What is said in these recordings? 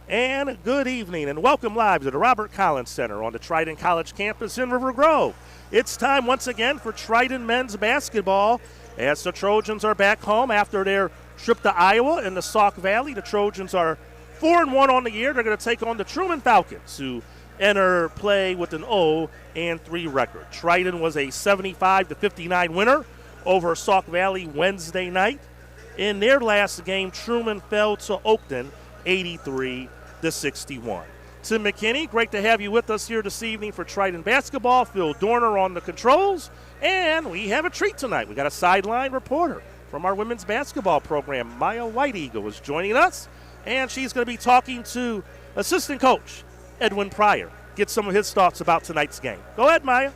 And good evening, and welcome live to the Robert Collins Center on the Triton College campus in River Grove. It's time once again for Triton men's basketball as the Trojans are back home after their trip to Iowa in the Sauk Valley. The Trojans are 4-1 on the year. They're going to take on the Truman Falcons, who enter play with an 0-3 record. Triton was a 75-59 winner over Sauk Valley Wednesday night. In their last game, Truman fell to Oakton 83-61. Tim McKinney, great to have you with us here this evening for Triton basketball. Phil Dorner on the controls, and we have a treat tonight. We got a sideline reporter from our women's basketball program. Maya White Eagle is joining us, and she's going to be talking to assistant coach Edwin Pryor. Get some of his thoughts about tonight's game. Go ahead, Maya.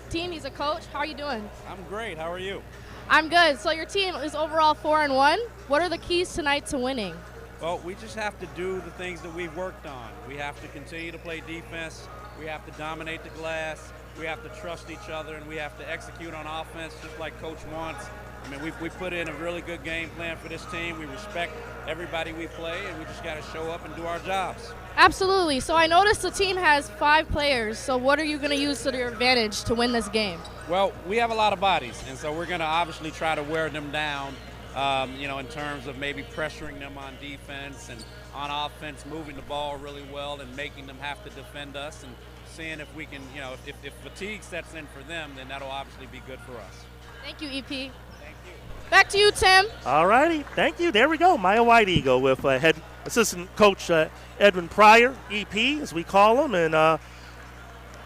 Team, he's a coach. How are you doing? I'm great. How are you? I'm good. So your team is overall 4-1. What are the keys tonight to winning? Well, we just have to do the things that we've worked on. We have to continue to play defense. We have to dominate the glass. We have to trust each other, and we have to execute on offense just like Coach wants. I mean, we put in a really good game plan for this team. We respect everybody we play, and we just got to show up and do our jobs. Absolutely. So I noticed the team has 5 players. So what are you going to use to your advantage to win this game? Well, we have a lot of bodies, and so we're going to obviously try to wear them down, in terms of maybe pressuring them on defense and on offense, moving the ball really well and making them have to defend us and seeing if we can, if fatigue sets in for them, then that'll obviously be good for us. Thank you, EP. Back to you, Tim. All righty. Thank you. There we go. Maya White Eagle with head assistant coach Edwin Pryor, EP, as we call him. And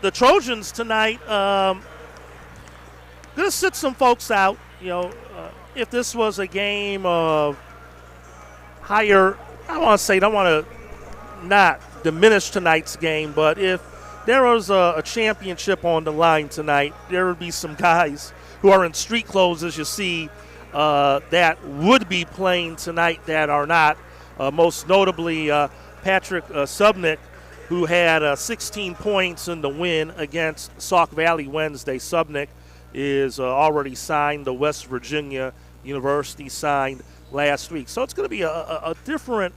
the Trojans tonight going to sit some folks out. If this was a game of higher, don't want to not diminish tonight's game, but if there was a championship on the line tonight, there would be some guys who are in street clothes, as you see, that would be playing tonight that are not. Most notably, Patrick Subnick, who had 16 points in the win against Sauk Valley Wednesday. Subnick is already signed. The West Virginia University signed last week. So it's going to be a different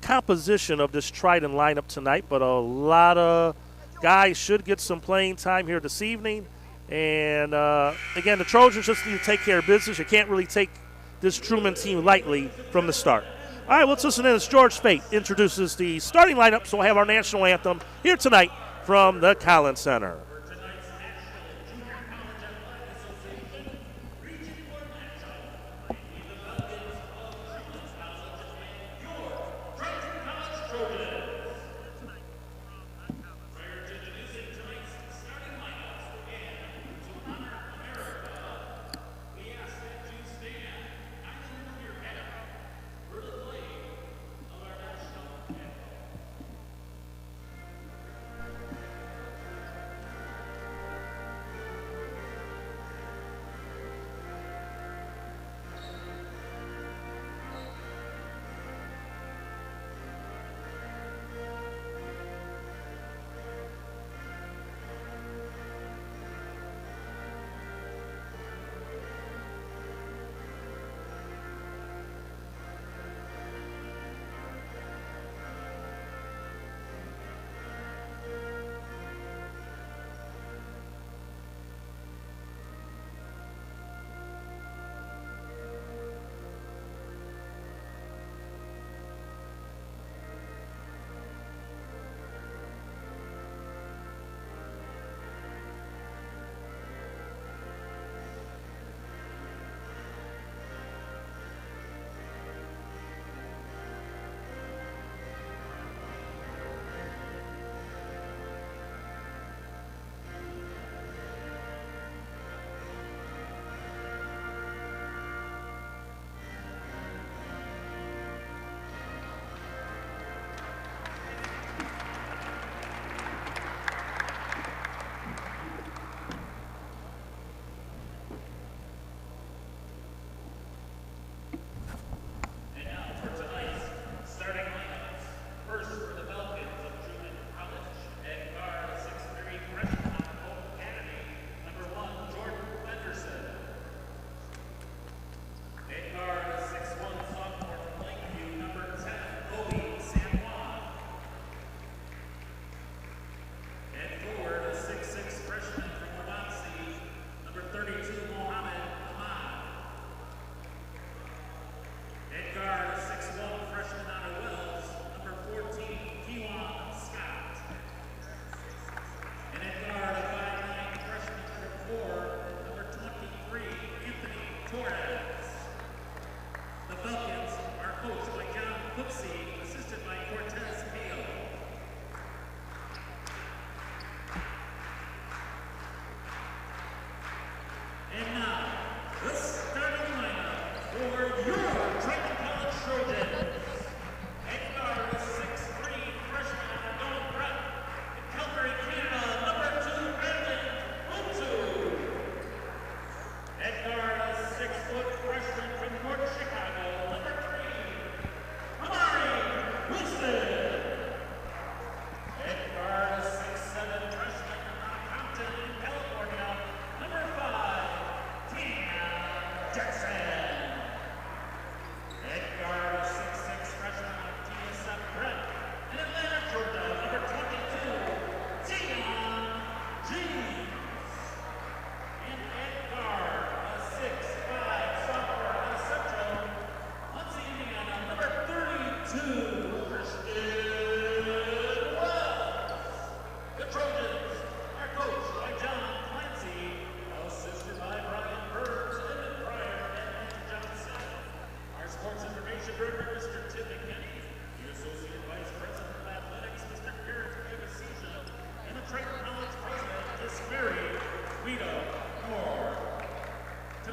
composition of this Triton lineup tonight, but a lot of guys should get some playing time here this evening. And, again, the Trojans just need to take care of business. You can't really take this Truman team lightly from the start. All right, let's listen in as George Fate introduces the starting lineup, so we'll have our national anthem here tonight from the Collins Center.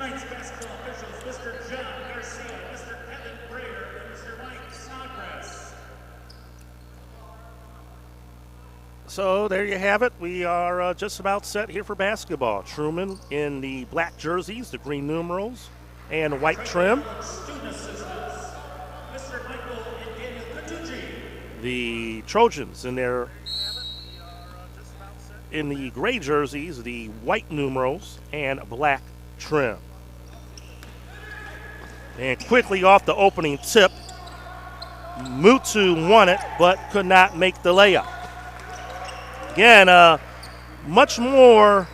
Tonight's basketball officials, Mr. John Garcia, Mr. Kevin Brayer, and Mr. Mike Snodgrass. So there you have it. We are just about set here for basketball. Truman in the black jerseys, the green numerals, and white trim. Student assistants, Mr. Michael and Daniel Catucci. The Trojans in their in the gray jerseys, the white numerals, and black trim. And quickly off the opening tip, Mutu won it but could not make the layup. Again, much more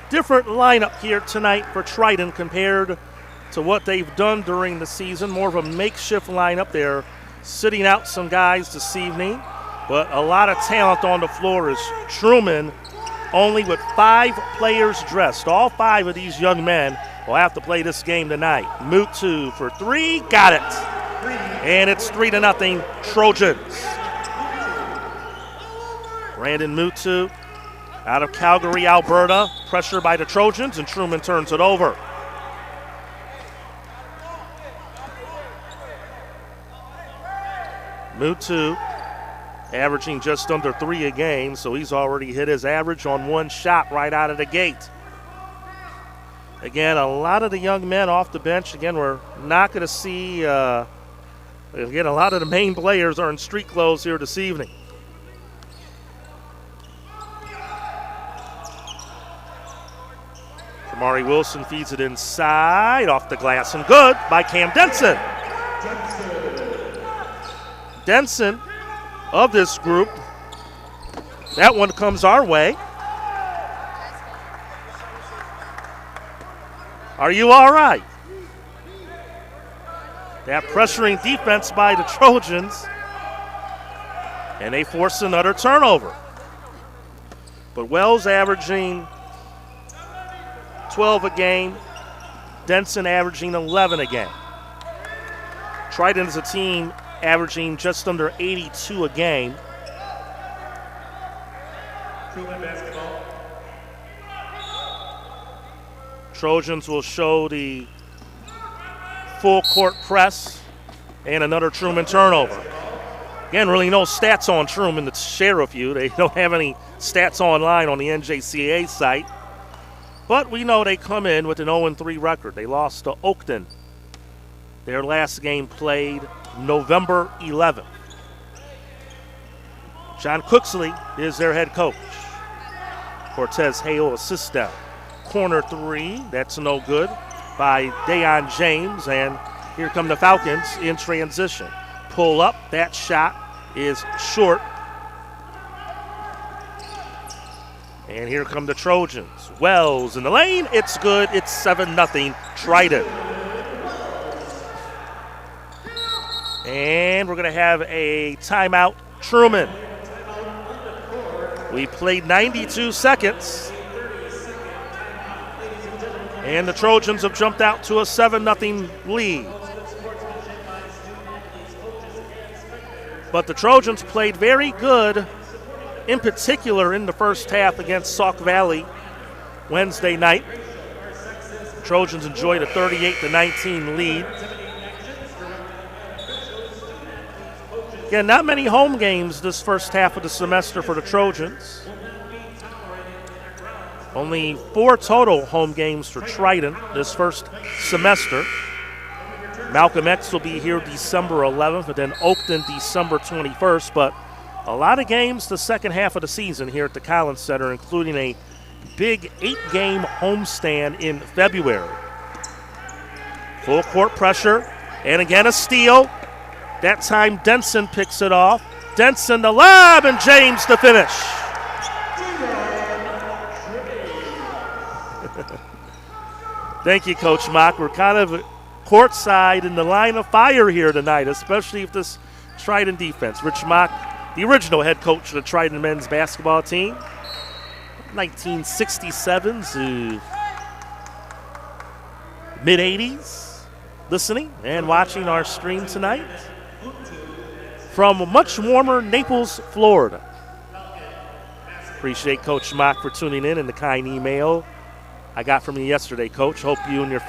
different lineup here tonight for Triton compared to what they've done during the season. More of a makeshift lineup. They're sitting out some guys this evening, but a lot of talent on the floor is Truman, only with 5 players dressed. All 5 of these young men will have to play this game tonight. Mutu for 3, got it. And it's 3-0 Trojans. Brandon Mutu out of Calgary, Alberta. Pressure by the Trojans, and Truman turns it over. Mutu averaging just under 3 a game, so he's already hit his average on 1 shot right out of the gate. Again, a lot of the young men off the bench. Again, we're not going to see, again, a lot of the main players are in street clothes here this evening. Kamari Wilson feeds it inside, off the glass, and good by Cam Denson. Denson of this group, that one comes our way. Are you all right? That pressuring defense by the Trojans, and they force another turnover. But Wells averaging 12 a game, Denson averaging 11 a game. Triton is a team averaging just under 82 a game. Truman basketball. Trojans will show the full court press and another Truman turnover. Again, really no stats on Truman to share with you. They don't have any stats online on the NJCAA site. But we know they come in with an 0-3 record. They lost to Oakton. Their last game played November 11th. John Cooksley is their head coach. Cortez Hale assists them. Corner 3, that's no good by Dayon James. And here come the Falcons in transition. Pull up, that shot is short. And here come the Trojans. Wells in the lane, it's good. It's 7-0 Triton. And we're going to have a timeout, Truman. We played 92 seconds. And the Trojans have jumped out to a 7-0 lead. But the Trojans played very good, in particular in the first half against Sauk Valley Wednesday night. Trojans enjoyed a 38-19 lead. Again, not many home games this first half of the semester for the Trojans. Only 4 total home games for Triton this first semester. Malcolm X will be here December 11th, and then Oakton December 21st. But a lot of games the second half of the season here at the Collins Center, including a big 8-game homestand in February. Full court pressure, and again a steal. That time Denson picks it off. Denson the lob, and James the finish. Thank you, Coach Mock. We're kind of courtside in the line of fire here tonight, especially if this Triton defense. Rich Mock, the original head coach of the Triton men's basketball team, 1967 to mid-80s, listening and watching our stream tonight from much warmer Naples, Florida. Appreciate Coach Mock for tuning in and the kind email I got from you yesterday, Coach. Hope you and your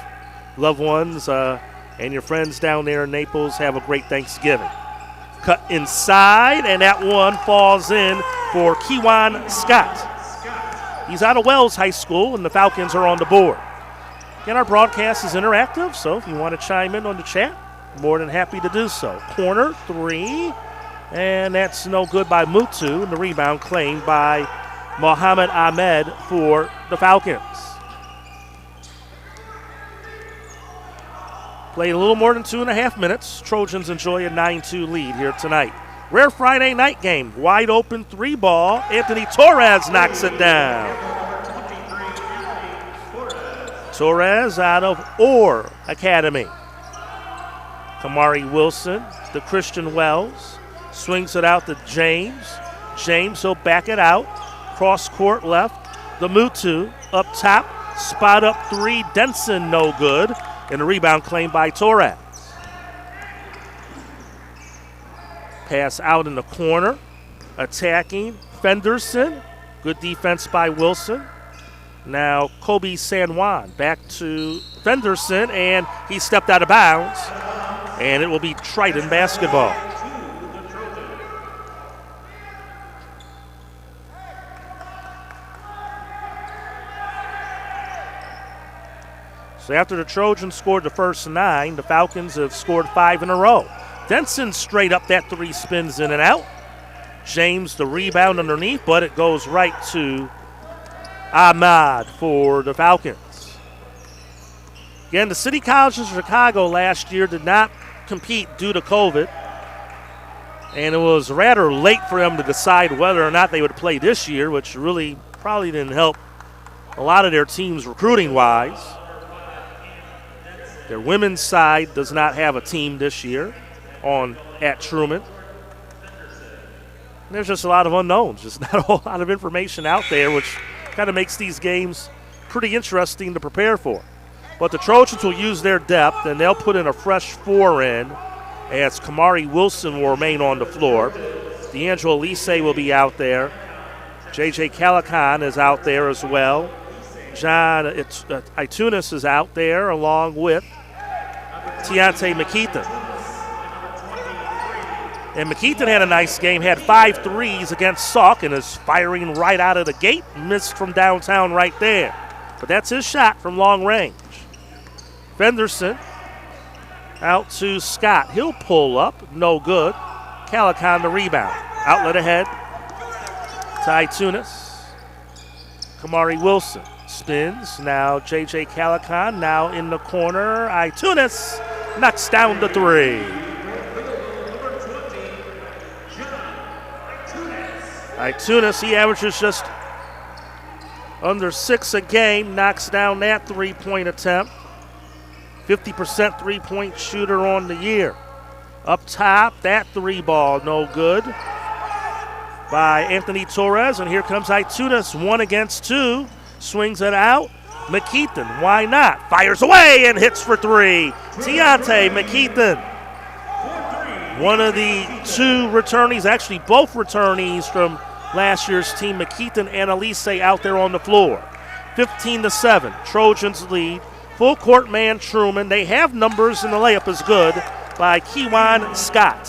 loved ones and your friends down there in Naples have a great Thanksgiving. Cut inside, and that one falls in for Kewan Scott. He's out of Wells High School, and the Falcons are on the board. Again, our broadcast is interactive, so if you want to chime in on the chat, more than happy to do so. Corner 3, and that's no good by Mutu, and the rebound claimed by Mohammed Ahmed for the Falcons. Played a little more than 2.5 minutes. Trojans enjoy a 9-2 lead here tonight. Rare Friday night game. Wide open 3-ball. Anthony Torres knocks it down. Torres out of Orr Academy. Kamari Wilson, the Christian Wells, swings it out to James. James will back it out. Cross court left. The Mutu up top. Spot up 3. Denson no good. And a rebound claimed by Torres. Pass out in the corner. Attacking Fenderson. Good defense by Wilson. Now Kobe San Juan back to Fenderson, and he stepped out of bounds. And it will be Triton basketball. So after the Trojans scored the first 9, the Falcons have scored 5 in a row. Denson straight up that 3 spins in and out. James the rebound underneath, but it goes right to Ahmad for the Falcons. Again, the City College of Chicago last year did not compete due to COVID. And it was rather late for them to decide whether or not they would play this year, which really probably didn't help a lot of their teams recruiting-wise. Their women's side does not have a team this year at Truman. There's just a lot of unknowns, just not a whole lot of information out there, which kind of makes these games pretty interesting to prepare for. But the Trojans will use their depth, and they'll put in a fresh 4 in as Kamari Wilson will remain on the floor. D'Angelo Lise will be out there. J.J. Calican is out there as well. John Itunis is out there along with Tiante McKeithen. And McKeithen had a nice game, had 5 threes against Sauk and is firing right out of the gate. Missed from downtown right there. But that's his shot from long range. Fenderson out to Scott. He'll pull up, no good. Calican the rebound. Outlet ahead to Itunis. Kamari Wilson spins. Now J.J. Calican now in the corner. Itunis knocks down the 3. Itunis, he averages just under 6 a game, knocks down that 3-point attempt. 50% three-point shooter on the year. Up top, that 3-ball, no good by Anthony Torres. And here comes Itunis, 1 against 2. Swings it out. McKeithen, why not? Fires away and hits for 3. Tiante McKeithen. One of the 2 returnees, actually both returnees from last year's team, McKeithen and Elise out there on the floor. 15-7, Trojans lead. Full court man Truman. They have numbers, and the layup is good by Kewan Scott.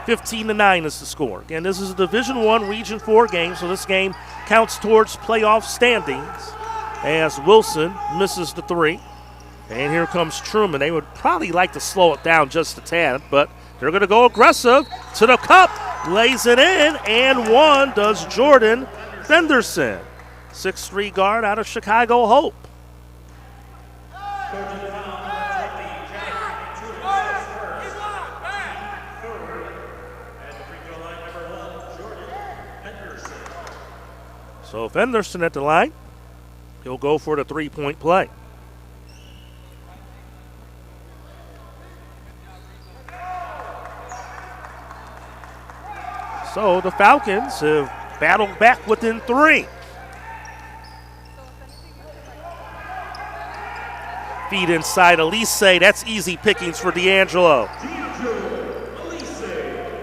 15-9 is the score. Again, this is a Division I Region 4 game, so this game counts towards playoff standings as Wilson misses the 3. And here comes Truman. They would probably like to slow it down just a tad, but they're going to go aggressive to the cup. Lays it in, and 1 does Jordan Fenderson. 6'3" guard out of Chicago Hope. So Fenderson at the line. He'll go for the 3-point play. So the Falcons have battled back within 3. Feed inside Elise. That's easy pickings for D'Angelo.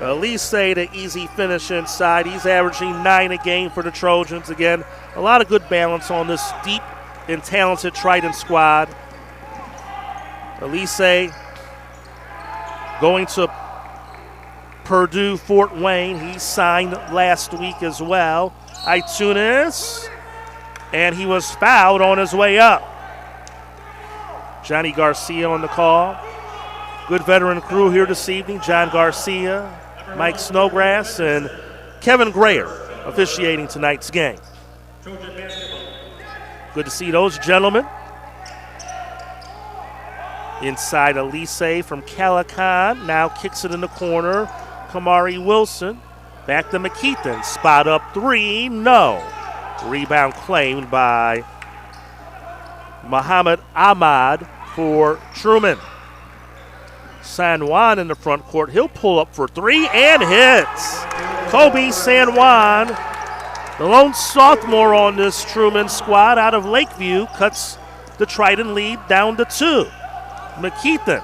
Elise, the easy finish inside. He's averaging 9 a game for the Trojans. Again, a lot of good balance on this deep and talented Triton squad. Elise going to Purdue Fort Wayne. He signed last week as well. Itunes, and he was fouled on his way up. Johnny Garcia on the call. Good veteran crew here this evening. John Garcia, Mike Snowgrass, and Kevin Grayer officiating tonight's game. Good to see those gentlemen. Inside Elise from Calican. Now kicks it in the corner. Kamari Wilson. Back to McKeithen. Spot up 3. No. Rebound claimed by Muhammad Ahmad for Truman. San Juan in the front court. He'll pull up for 3 and hits. Kobe San Juan, the lone sophomore on this Truman squad out of Lakeview, cuts the Triton lead down to 2. McKeithen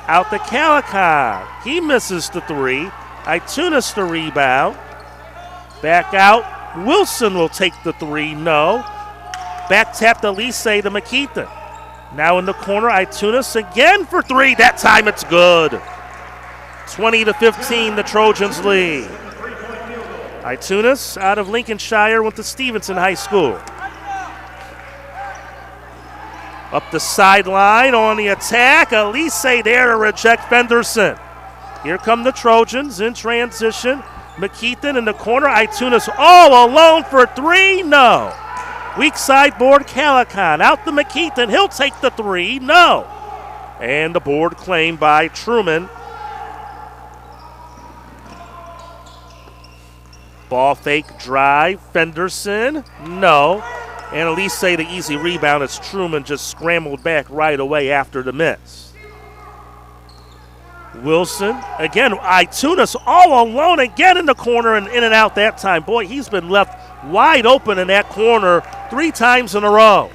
out to Calican. He misses the 3. Itunes the rebound. Back out. Wilson will take the 3. No. Back tap to Elise to McKeithen. Now in the corner, Itunes again for 3. That time it's good. 20-15, the Trojans lead. Itunes out of Lincolnshire went to Stevenson High School. Up the sideline on the attack. Elise there to reject Fenderson. Here come the Trojans in transition. McKeithen in the corner. Itunes all alone for 3. No. Weak side board, Calican. Out to McKeithen. He'll take the 3. No. And the board claimed by Truman. Ball fake drive. Fenderson. No. And Elise the easy rebound as Truman just scrambled back right away after the miss. Wilson, again, Itunes all alone again in the corner and in and out that time. Boy, he's been left wide open in that corner 3 times in a row.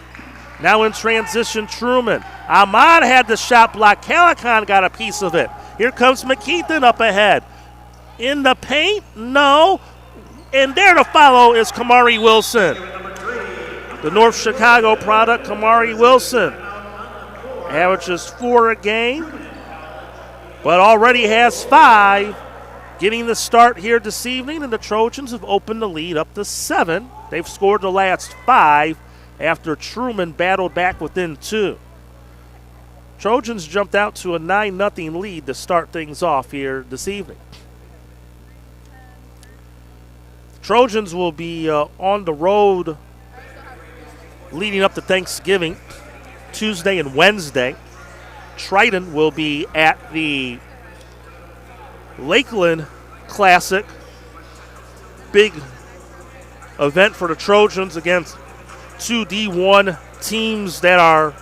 Now in transition, Truman. Ahmad had the shot block. Calican got a piece of it. Here comes McKeithen up ahead. In the paint? No. And there to follow is Kamari Wilson. The North Chicago product, Kamari Wilson, averages 4 a game, but already has 5. Getting the start here this evening, and the Trojans have opened the lead up to 7. They've scored the last 5 after Truman battled back within 2. Trojans jumped out to a 9-0 lead to start things off here this evening. Trojans will be on the road leading up to Thanksgiving, Tuesday and Wednesday. Triton will be at the Lakeland Classic. Big event for the Trojans against 2 D1 teams that are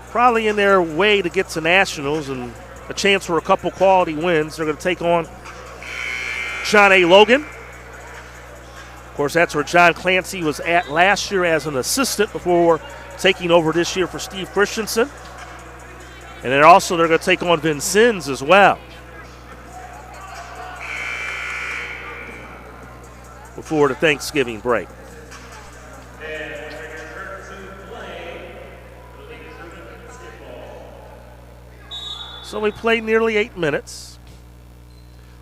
probably in their way to get to nationals and a chance for a couple quality wins. They're going to take on John A. Logan. Of course, that's where John Clancy was at last year as an assistant before taking over this year for Steve Christensen. And then also they're going to take on Vincennes as well before the Thanksgiving break. So we played nearly 8 minutes.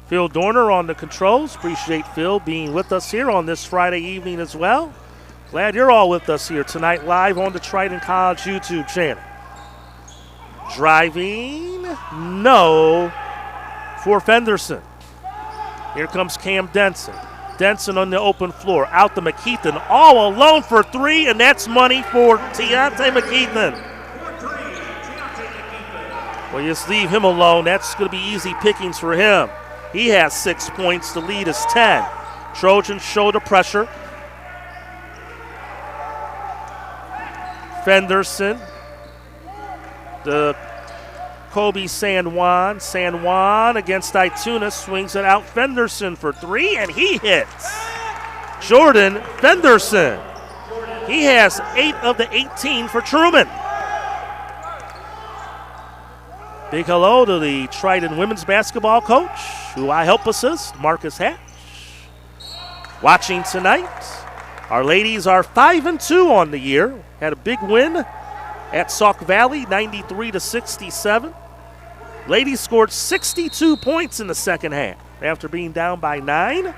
Phil Dorner on the controls. Appreciate Phil being with us here on this Friday evening as well. Glad you're all with us here tonight live on the Triton College YouTube channel. Driving, no, for Fenderson. Here comes Cam Denson. Denson on the open floor. Out to McKeithen, all alone for 3, and that's money for Deontay McKeithen. Well, just leave him alone. That's going to be easy pickings for him. He has 6 points. The lead is 10. Trojans show the pressure. Fenderson. The Kobe San Juan. San Juan against Itunes. Swings it out. Fenderson for 3, and he hits. Jordan Fenderson. He has 8 of the 18 for Truman. Big hello to the Triton women's basketball coach, who I help assist, Marcus Hatch. Watching tonight, our ladies are 5-2 on the year. Had a big win at Sauk Valley, 93-67. Ladies scored 62 points in the second half after being down by 9.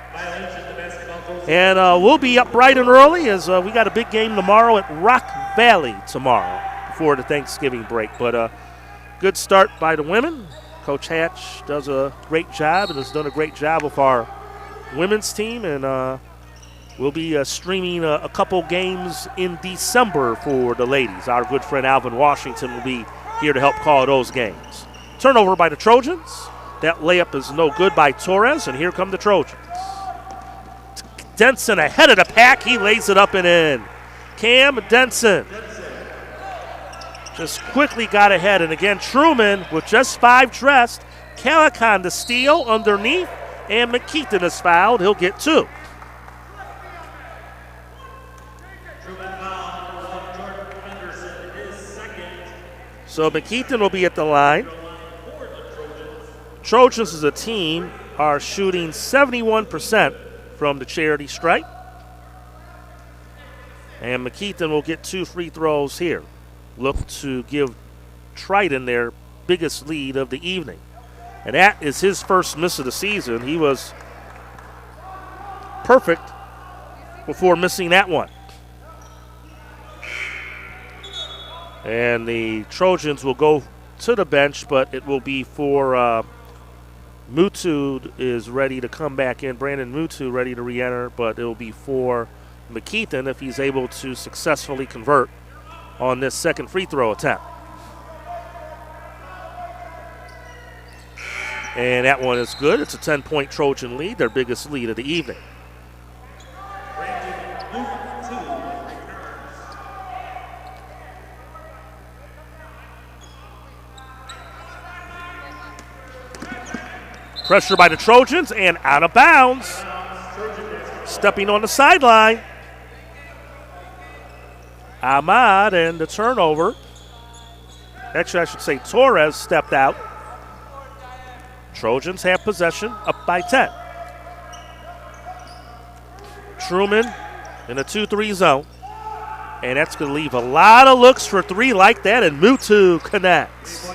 And we'll be up bright and early as we got a big game tomorrow at Rock Valley tomorrow before the Thanksgiving break. But good start by the women. Coach Hatch does a great job and has done a great job with our women's team. And we'll be streaming a couple games in December for the ladies. Our good friend Alvin Washington will be here to help call those games. Turnover by the Trojans. That layup is no good by Torres, and here come the Trojans. Denson ahead of the pack. He lays it up and in. Cam Denson just quickly got ahead. And again, Truman with just 5 dressed. Calican to steal underneath, and McKeithen is fouled. He'll get 2. So McKeithen will be at the line. Trojans as a team are shooting 71% from the charity stripe. And McKeithen will get 2 free throws here. Look to give Triton their biggest lead of the evening. And that is his first miss of the season. He was perfect before missing that one. And the Trojans will go to the bench, but it will be for Mutu is ready to come back in. Brandon Mutu ready to re-enter, but it will be for McKeithen if he's able to successfully convert on this second free throw attempt. And that one is good. It's a 10-point Trojan lead, their biggest lead of the evening. Pressure by the Trojans and out of bounds. Stepping on the sideline. Ahmad and the turnover. Actually, I should say Torres stepped out. Trojans have possession, up by 10. Truman in a 2-3 zone. And that's going to leave a lot of looks for 3 like that, and Mutu connects.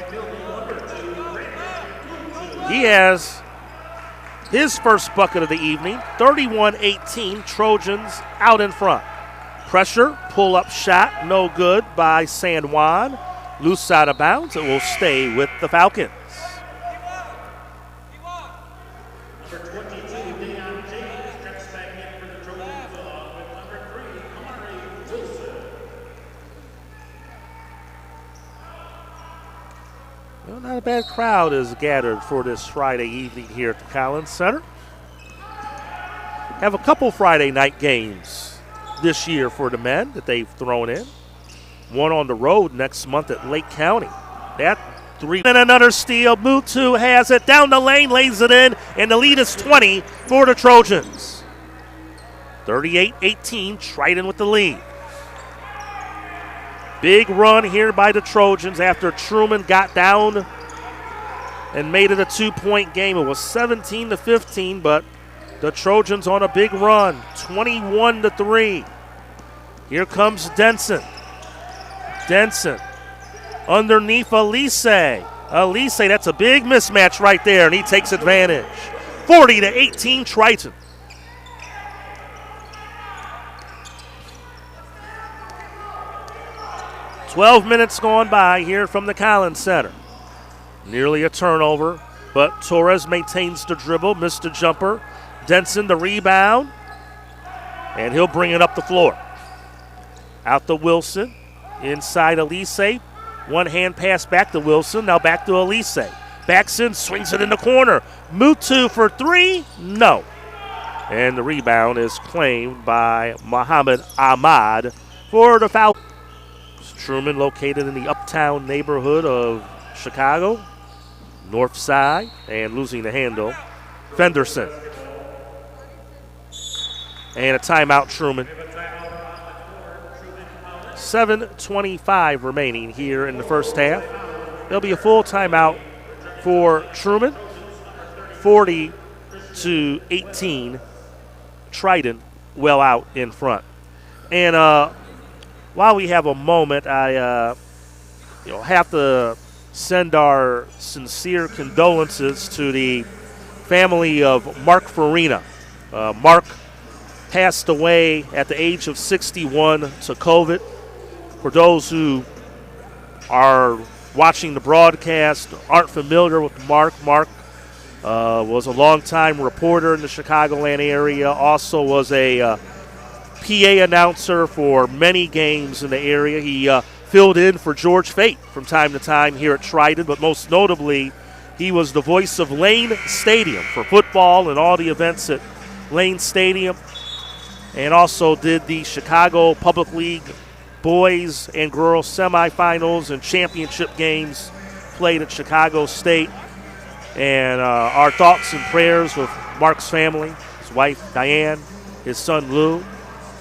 He has his first bucket of the evening, 31-18, Trojans out in front. Pressure, pull-up shot, no good by San Juan. Loose out of bounds, it will stay with the Falcons. Number 22, Deion James, checks back in for the Trojans along with number 3, Amari Wilson. Well, not a bad crowd is gathered for this Friday evening here at the Collins Center. Have a couple Friday night games this year for the men that they've thrown in. One on the road next month at Lake County. That 3 and another steal. Mutu has it down the lane, lays it in, and the lead is 20 for the Trojans. 38-18, Triton with the lead. Big run here by the Trojans after Truman got down and made it a 2-point game. It was 17-15, but the Trojans on a big run, 21-3. Here comes Denson. Denson underneath Elise. Elise, that's a big mismatch right there, and he takes advantage. 40-18 Triton. "12 minutes gone by here from the Collins Center. Nearly a turnover, but Torres maintains the dribble, missed the jumper. Denson the rebound, and he'll bring it up the floor. Out to Wilson, inside Elise. One hand pass back to Wilson, now back to Elise. Backs in, swings it in the corner. Mutu for 3, no. And the rebound is claimed by Muhammad Ahmad for the foul. Truman located in the uptown neighborhood of Chicago, north side, and losing the handle, Fenderson. And a timeout, Truman. 7:25 remaining here in the first half. There'll be a full timeout for Truman. 40-18. Triton well out in front. And while we have a moment, I have to send our sincere condolences to the family of Mark Farina. Mark passed away at the age of 61 to COVID. For those who are watching the broadcast, aren't familiar with Mark, was a longtime reporter in the Chicagoland area, also was a PA announcer for many games in the area. He filled in for George Fate from time to time here at Triton, but most notably, he was the voice of Lane Stadium for football and all the events at Lane Stadium, and also did the Chicago Public League boys and girls semifinals and championship games played at Chicago State. And our thoughts and prayers with Mark's family, his wife Diane, his son Lou,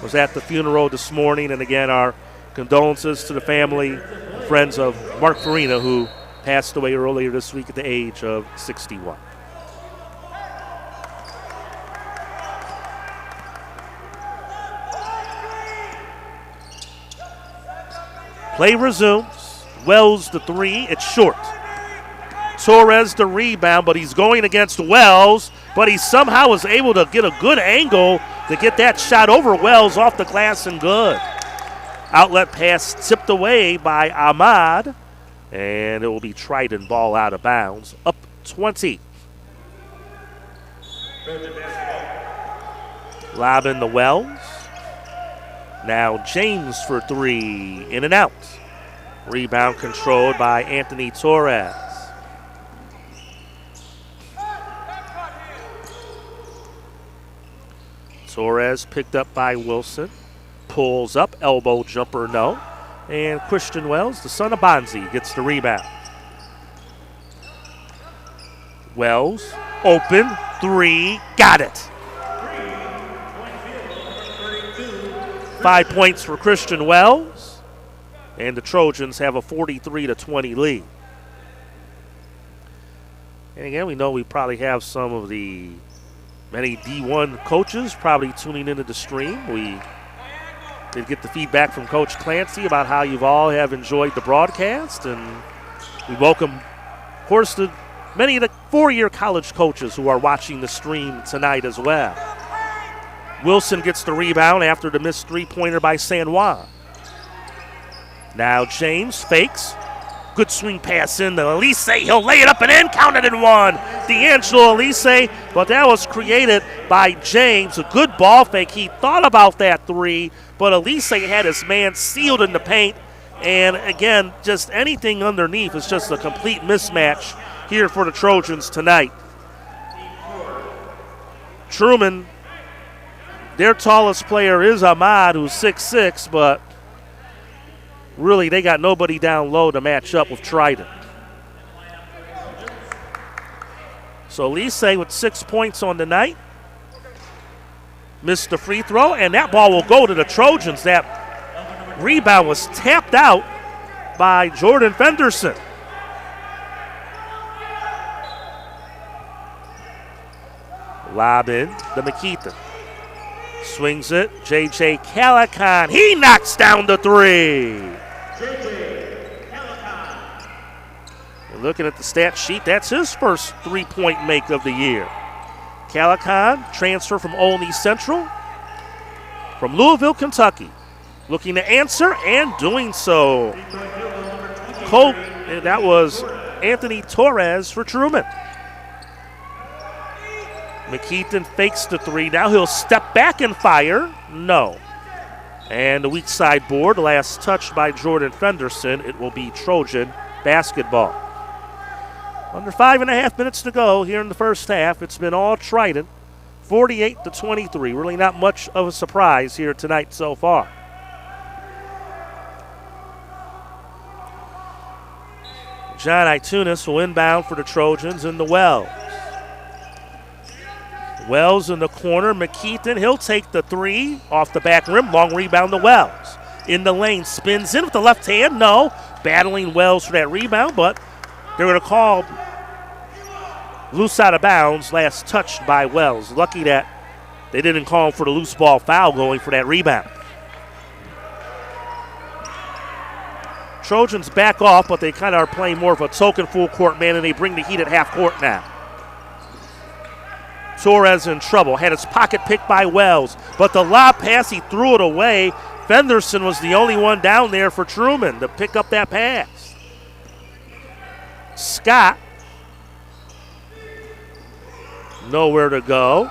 was at the funeral this morning. And again, our condolences to the family and friends of Mark Farina, who passed away earlier this week at the age of 61. Play resumes. Wells the three. It's short. Torres the rebound, but he's going against Wells, but he somehow was able to get a good angle to get that shot over Wells off the glass and good. Outlet pass tipped away by Ahmad, and it will be Triton ball out of bounds, up 20. Lob in the Wells. Now James for three, in and out. Rebound controlled by Anthony Torres. Torres picked up by Wilson. Pulls up, elbow jumper, no. And Christian Wells, the son of Bonzi, gets the rebound. Wells, open, three, got it. 5 points for Christian Wells. And the Trojans have a 43-20 lead. And again, we know we probably have some of the many D1 coaches probably tuning into the stream. We did get the feedback from Coach Clancy about how you all have enjoyed the broadcast, and we welcome, of course, many of the four-year college coaches who are watching the stream tonight as well. Wilson gets the rebound after the missed three-pointer by San Juan. Now James fakes. Good swing pass in to Elise. He'll lay it up and in. Counted in one. D'Angelo Elise, but that was created by James. A good ball fake. He thought about that three, but Elise had his man sealed in the paint. And again, just anything underneath is just a complete mismatch here for the Trojans tonight. Truman, their tallest player is Ahmad, who's 6'6", but really, they got nobody down low to match up with Triton. So Elise with 6 points on the night. Missed the free throw, and that ball will go to the Trojans. That rebound was tapped out by Jordan Fenderson. Lob in to McKeithen. Swings it, J.J. Calican. He knocks down the three. And looking at the stat sheet, that's his first three-point make of the year. Calican, transfer from Olney Central, from Louisville, Kentucky. Looking to answer and doing so. That was Anthony Torres for Truman. McKeithen fakes the three. Now he'll step back and fire. No. And the weak side board, last touched by Jordan Fenderson. It will be Trojan basketball. Under 5.5 minutes to go here in the first half. It's been all Triton, 48-23. Really not much of a surprise here tonight so far. John Itunis will inbound for the Trojans in the Wells. Wells in the corner. McKeithen, he'll take the three off the back rim. Long rebound to Wells. In the lane, spins in with the left hand. No. Battling Wells for that rebound, but they're going to call loose out of bounds, last touched by Wells. Lucky that they didn't call him for the loose ball foul going for that rebound. Trojans back off, but they kind of are playing more of a token full court man, and they bring the heat at half court now. Torres in trouble, had his pocket picked by Wells, but the lob pass, he threw it away. Fenderson was the only one down there for Truman to pick up that pass. Scott, nowhere to go.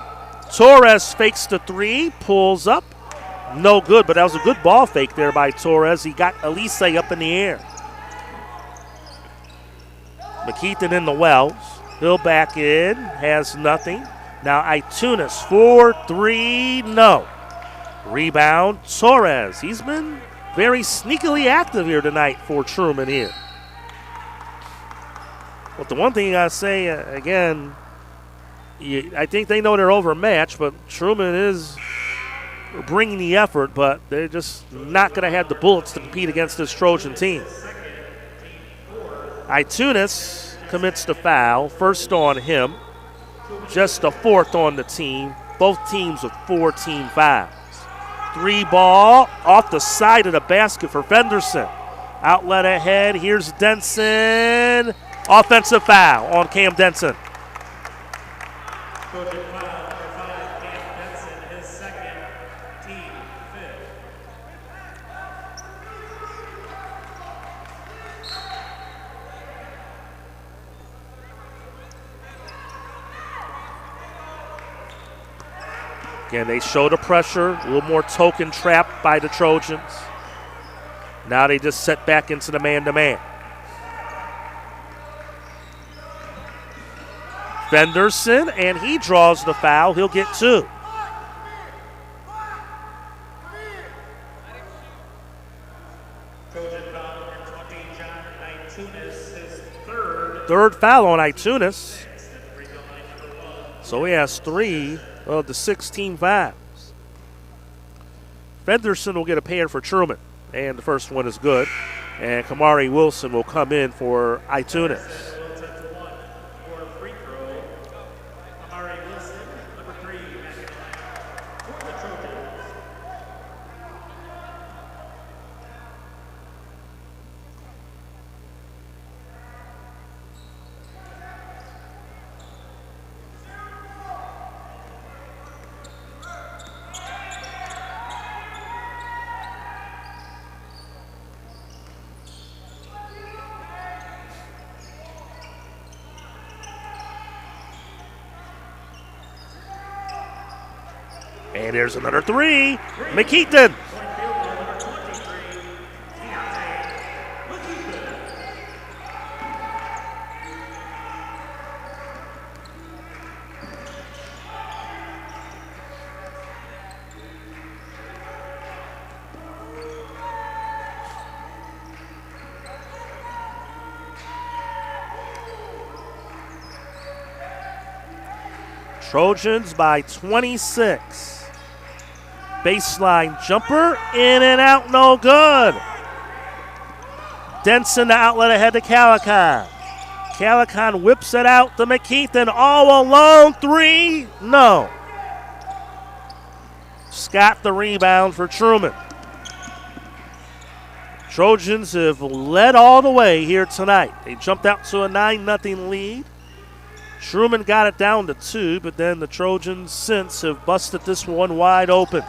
Torres fakes the three, pulls up. No good, but that was a good ball fake there by Torres. He got Elise up in the air. McKeithen in the Wells. He'll back in, has nothing. Now Itunis, 4-3, no. Rebound, Torres. He's been very sneakily active here tonight for Truman here. But the one thing you got to say, again, I think they know they're overmatched, but Truman is bringing the effort, but they're just not going to have the bullets to compete against this Trojan team. Itunis commits the foul, first on him, just the fourth on the team. Both teams with 4 team fouls. 3 ball off the side of the basket for Fenderson. Outlet ahead, here's Denson. Offensive foul on Cam Denson. Trojan foul number 5, Cam Benson, his second, team fifth. Again, they show the pressure, a little more token trap by the Trojans. Now they just set back into the man-to-man. Fenderson, and he draws the foul. He'll get 2. Trojan foul number 20, John Itunis, his third. Third foul on Itunis. So he has 3 of the 16 fouls. Fenderson will get a pair for Truman, and the first one is good. And Kamari Wilson will come in for Itunis. And there's another 3. McKeithen. Trojans by 26. Baseline jumper, in and out, no good. Denson, the outlet ahead to Calican. Calican whips it out to McKeithen, all alone, 3, no. Scott the rebound for Truman. Trojans have led all the way here tonight. They jumped out to a 9-0 lead. Truman got it down to 2, but then the Trojans since have busted this one wide open.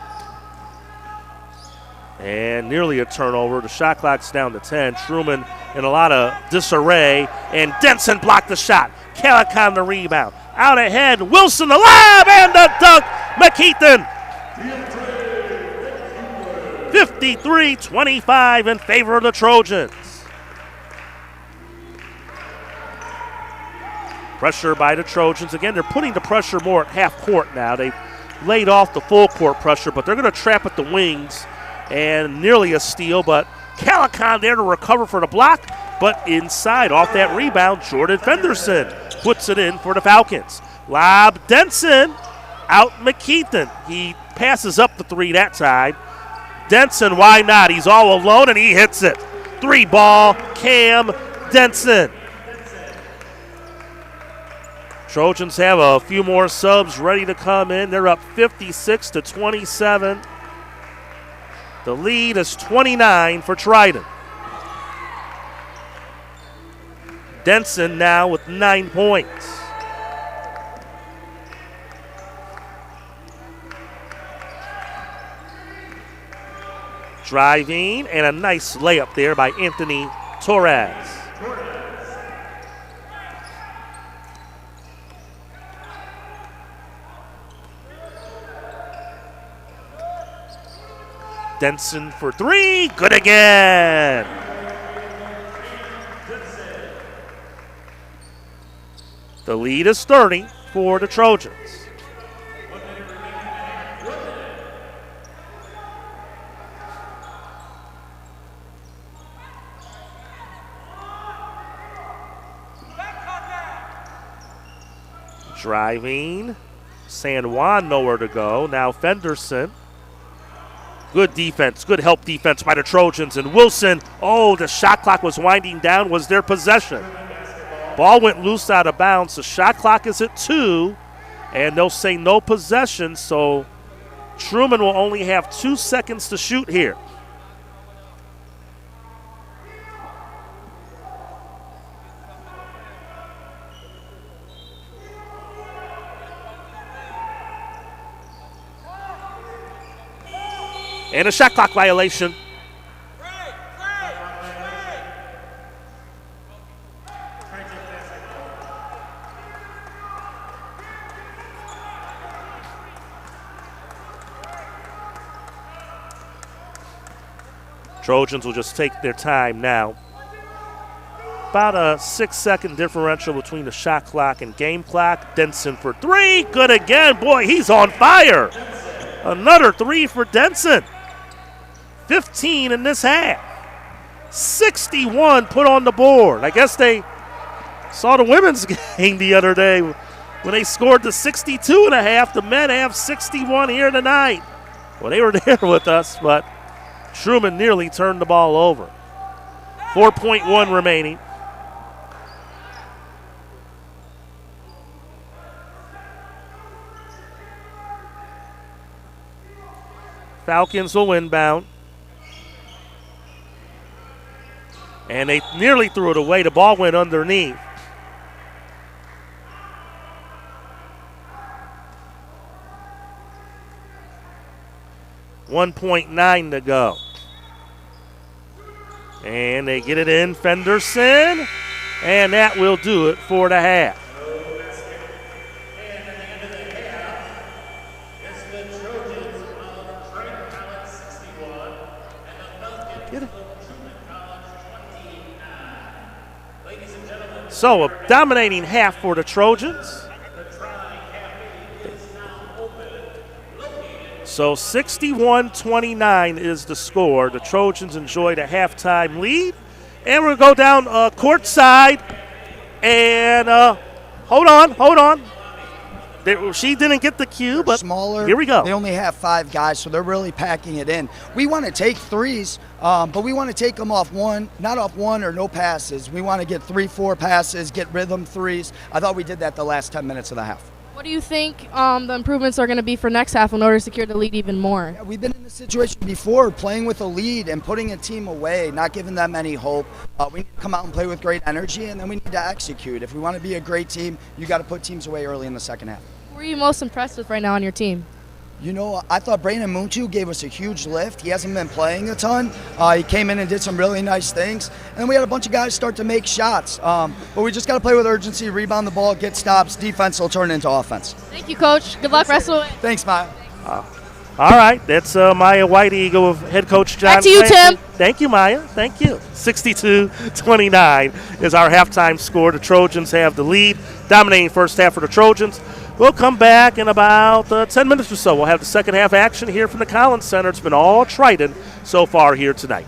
And nearly a turnover. The shot clock's down to 10. Truman in a lot of disarray. And Denson blocked the shot. Calican the rebound. Out ahead. Wilson the lob and the dunk. McKeithen. 53-25 in favor of the Trojans. Pressure by the Trojans. Again, they're putting the pressure more at half court now. They've laid off the full court pressure, but they're going to trap at the wings. And nearly a steal, but Calican there to recover for the block. But inside, off that rebound, Jordan Fenderson puts it in for the Falcons. Lob Denson, out McKeithen. He passes up the 3 that time. Denson, why not? He's all alone, and he hits it. 3 ball, Cam Denson. Trojans have a few more subs ready to come in. They're up 56-27. The lead is 29 for Triton. Denson now with 9 points. Driving, and a nice layup there by Anthony Torres. Denson for 3, good again. The lead is 30 for the Trojans. Driving, San Juan nowhere to go. Now Fenderson. Good defense, good help defense by the Trojans. And Wilson, oh, the shot clock was winding down, was their possession. Ball went loose out of bounds. The shot clock is at 2, and they'll say no possession, so Truman will only have 2 seconds to shoot here. And a shot clock violation. Trojans will just take their time now. About a 6-second differential between the shot clock and game clock. Denson for 3, good again. Boy, he's on fire. Another 3 for Denson. 15 in this half. 61 put on the board. I guess they saw the women's game the other day when they scored the 62 and a half. The men have 61 here tonight. Well, they were there with us, but Truman nearly turned the ball over. 4.1 remaining. Falcons will inbound. And they nearly threw it away. The ball went underneath. .9 to go. And they get it in, Fenderson. And that will do it for the half. So a dominating half for the Trojans. So 61-29 is the score. The Trojans enjoyed a halftime lead. And we're going to go down courtside. And hold on. She didn't get the cue, but smaller. Here we go. They only have 5 guys, so they're really packing it in. We want to take threes, but we want to take them not off one or no passes. We want to get 3-4 passes, get rhythm threes. I thought we did that the last 10 minutes of the half. What do you think the improvements are going to be for next half in order to secure the lead even more? Yeah, we've been in this situation before, playing with a lead and putting a team away, not giving them any hope. We need to come out and play with great energy, and then we need to execute. If we want to be a great team, you got to put teams away early in the second half. Who are you most impressed with right now on your team? You know, I thought Brandon Muntu gave us a huge lift. He hasn't been playing a ton. He came in and did some really nice things. And we had a bunch of guys start to make shots. But we just got to play with urgency, rebound the ball, get stops. Defense will turn into offense. Thank you, Coach. Good luck rest of the way. Thanks, Maya. All right, that's Maya White Eagle with head coach John Back to you, Clancy. Tim. Thank you, Maya. Thank you. 62-29 is our halftime score. The Trojans have the lead, dominating first half for the Trojans. We'll come back in about 10 minutes or so. We'll have the second half action here from the Collins Center. It's been all Triton so far here tonight.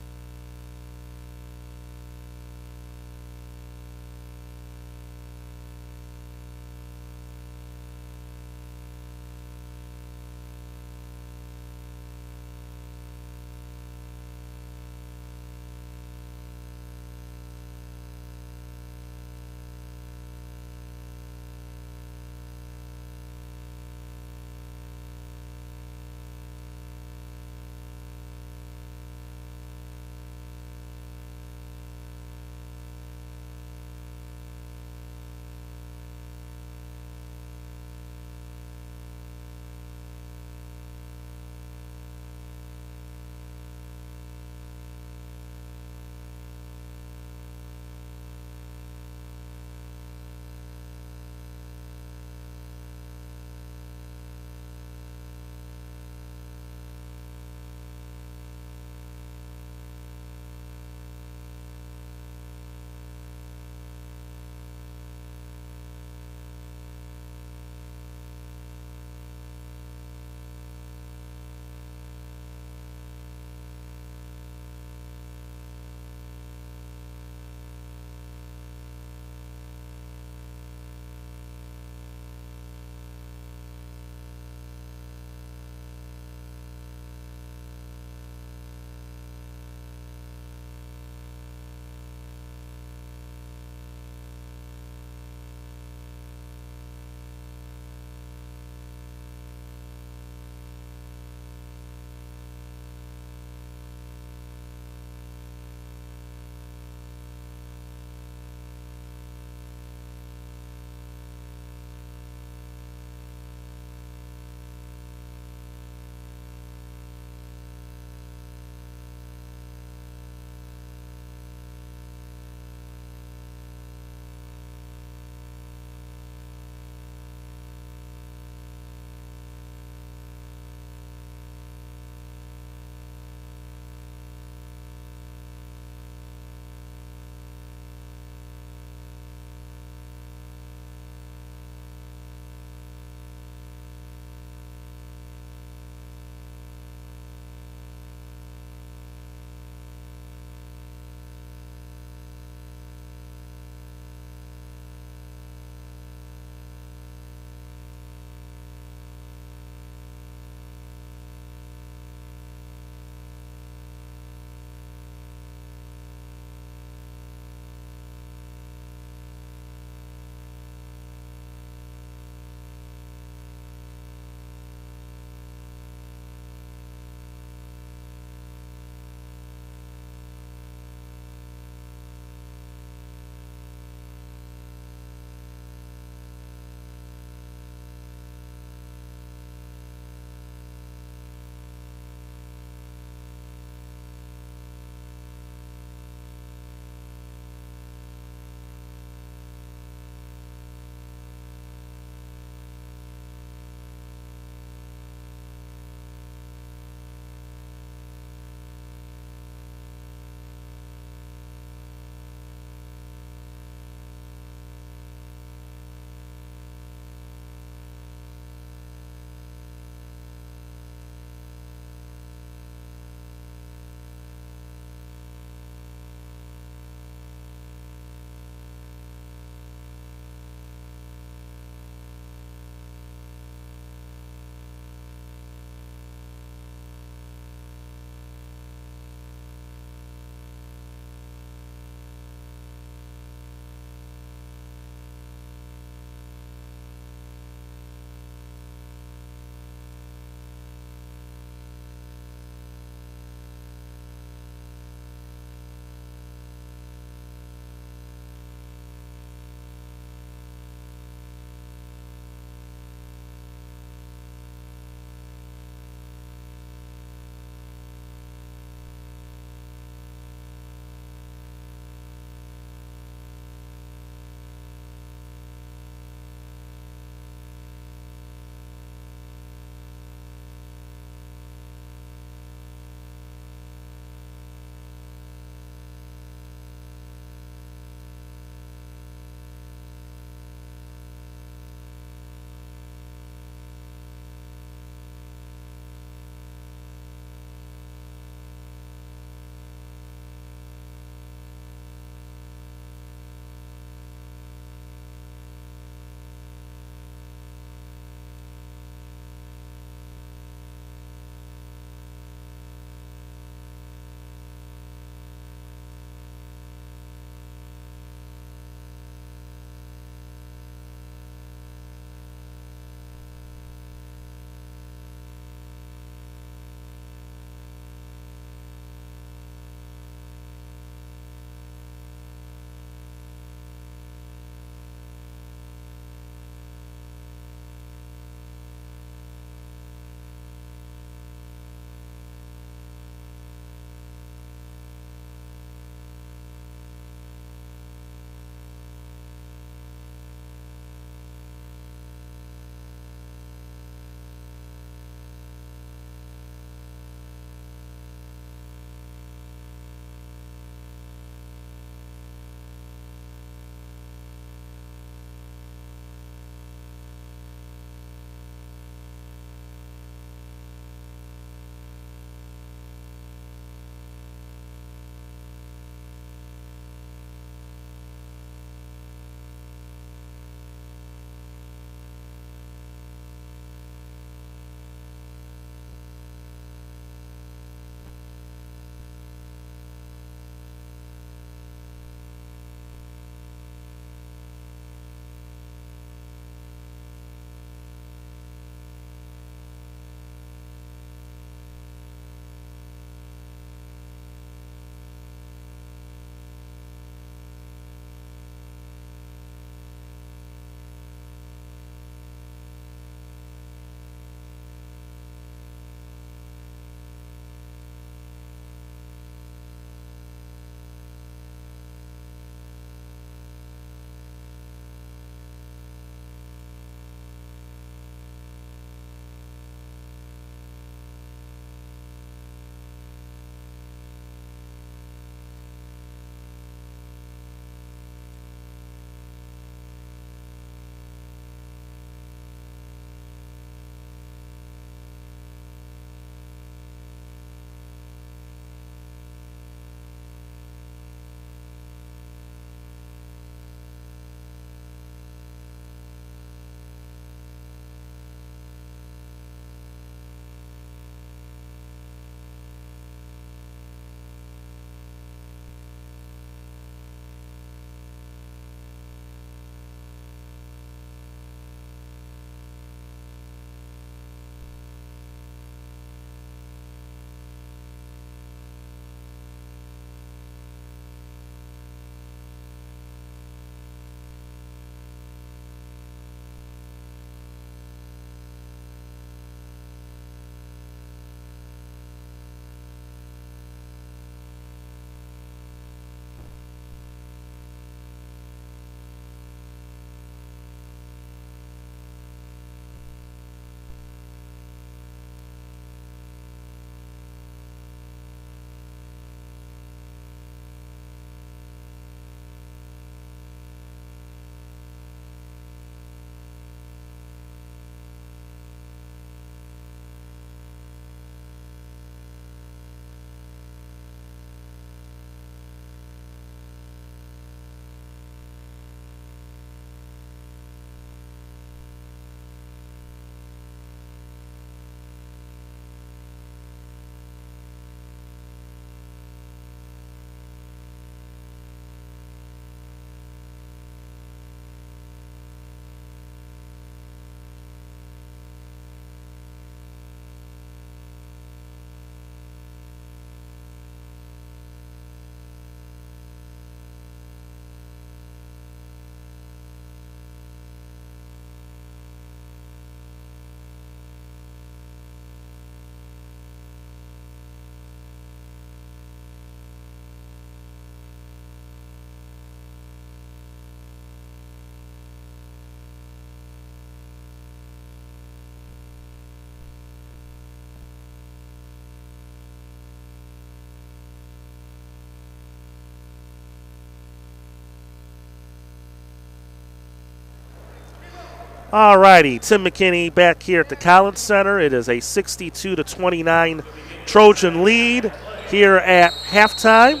All righty, Tim McKinney back here at the Collins Center. It is a 62-29 Trojan lead here at halftime.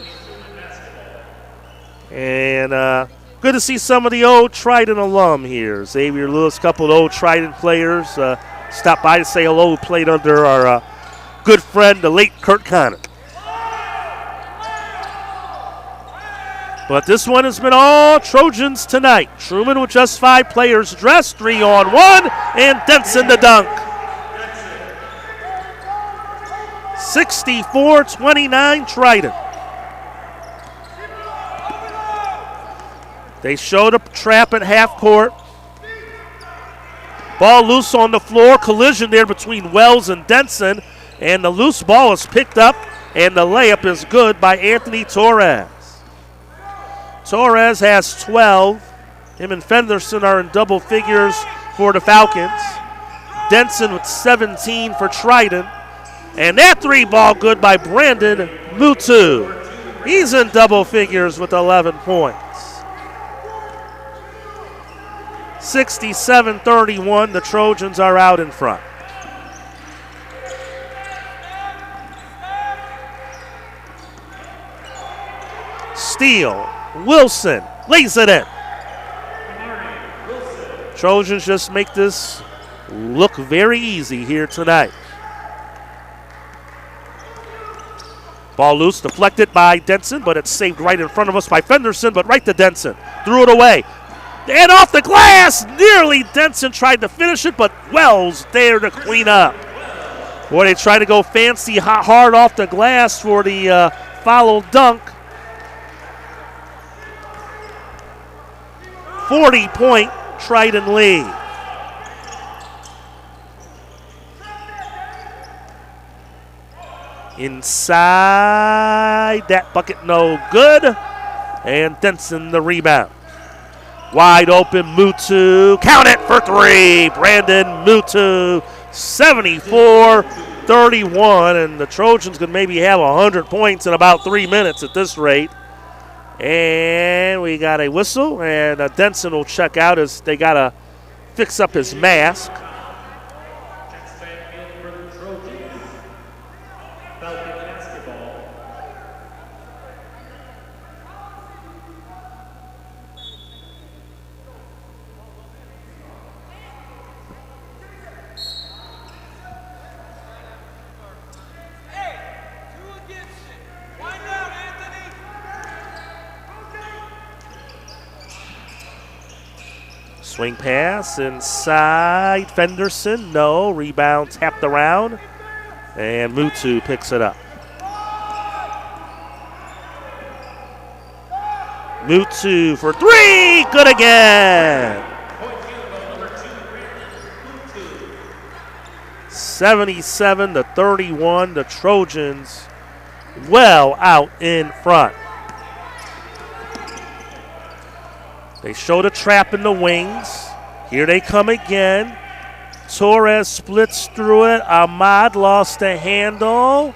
And good to see some of the old Triton alum here. Xavier Lewis, a couple of old Triton players stopped by to say hello, who played under our good friend, the late Kurt Conner. But this one has been all Trojans tonight. Truman with just 5 players dressed, 3-on-1, and Denson the dunk. 64-29 Triton. They showed a trap at half court. Ball loose on the floor. Collision there between Wells and Denson. And the loose ball is picked up, and the layup is good by Anthony Torres. Torres has 12. Him and Fenderson are in double figures for the Falcons. Denson with 17 for Triton. And that 3-ball good by Brandon Mutu. He's in double figures with 11 points. 67-31, the Trojans are out in front. Steele, Wilson, lays it in. Trojans just make this look very easy here tonight. Ball loose, deflected by Denson, but it's saved right in front of us by Fenderson, but right to Denson. Threw it away. And off the glass, nearly Denson tried to finish it, but Wells there to clean up. Boy, they try to go fancy hard off the glass for the follow dunk. 40-point Triton lead. Inside, that bucket no good. And Denson the rebound. Wide open, Mutu. Count it for 3. Brandon Mutu, 74-31. And the Trojans could maybe have 100 points in about 3 minutes at this rate. And we got a whistle, and Denson will check out as they got to fix up his mask. Checks back in for the Trojans. Falcon basketball. Swing pass inside. Fenderson, no. Rebound tapped around. And Mutu picks it up. Mutu for 3. Good again. 77-31. The Trojans well out in front. They showed a trap in the wings. Here they come again. Torres splits through it. Ahmad lost the handle.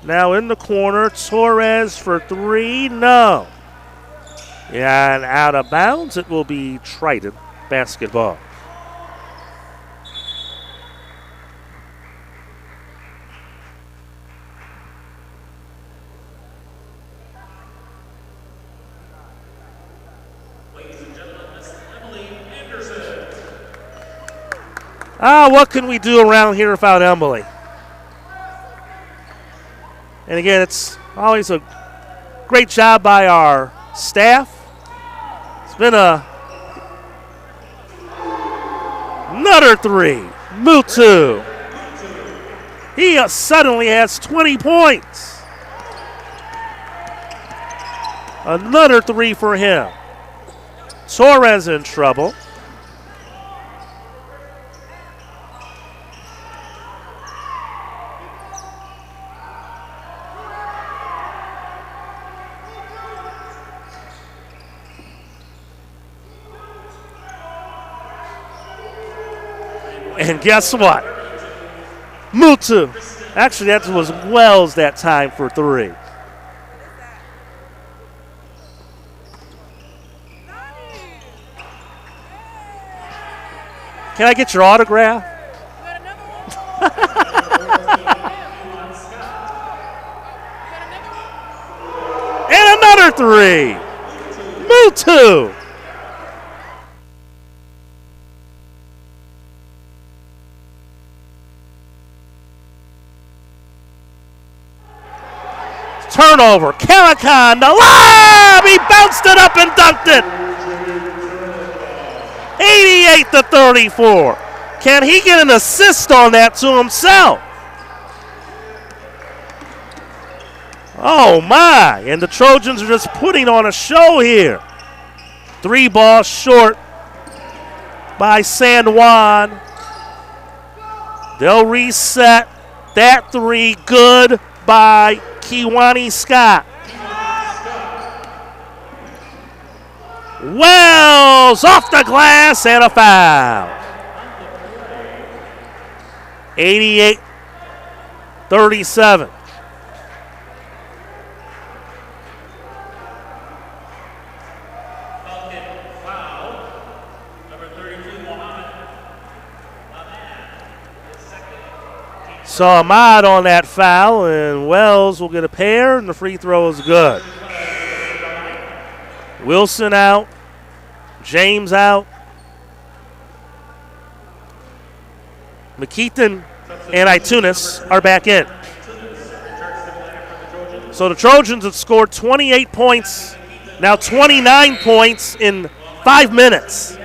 Now in the corner. Torres for 3. No. Yeah, and out of bounds. It will be Triton basketball. What can we do around here without Emily? And again, it's always a great job by our staff. It's been another 3. Mutu. He suddenly has 20 points. Another 3 for him. Torres in trouble. And guess what? Mutu. Actually, that was Wells that time for 3. Can I get your autograph? And another three. Mutu. Turnover. Calican, the lob! He bounced it up and dunked it. 88-34. Can he get an assist on that to himself? Oh, my. And the Trojans are just putting on a show here. 3 balls short by San Juan. They'll reset. That 3 good by Kiwani Scott. Wells off the glass and a foul. 88-37. So Ahmad on that foul, and Wells will get a pair, and the free throw is good. Wilson out. James out. McKeithen and Itunis are back in. So the Trojans have scored 28 points, now 29 points in 5 minutes.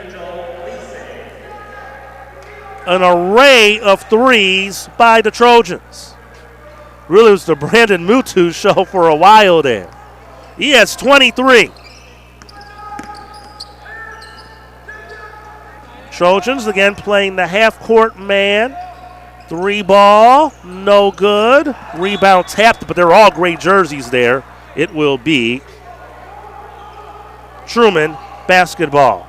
An array of threes by the Trojans. Really was the Brandon Mutu show for a while there. He has 23. Trojans again playing the half-court man. 3 ball, no good. Rebound tapped, but they're all gray jerseys there. It will be Truman basketball.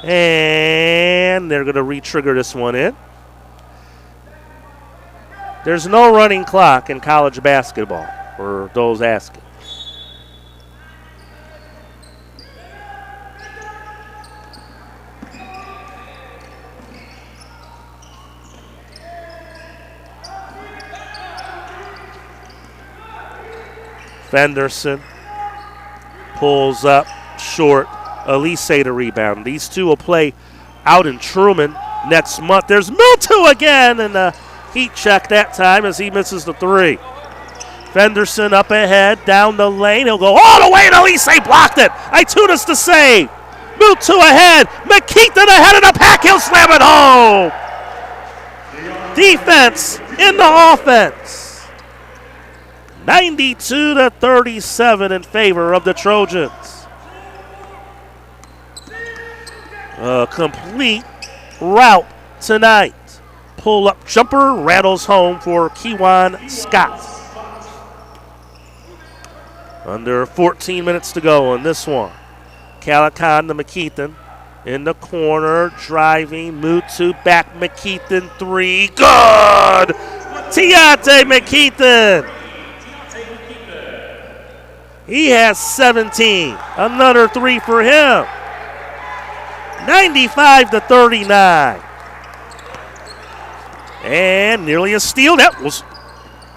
And they're going to re-trigger this one in. There's no running clock in college basketball, for those asking. Fenderson pulls up short. Elise to rebound. These two will play out in Truman next month. There's Mutu again, and a heat check that time as he misses the 3. Fenderson up ahead, down the lane. He'll go all the way, and Elise blocked it. Itunis to save. Mutu ahead. McKeithen ahead of the pack. He'll slam it home. Defense in the offense. 92-37 in favor of the Trojans. A complete route tonight. Pull-up jumper rattles home for Kiwan Scott. Under 14 minutes to go on this one. Calican to McKeithen. In the corner, driving. Mutu back, McKeithen 3. Good! Tiate McKeithen. He has 17. Another 3 for him. 95-39. And nearly a steal. That was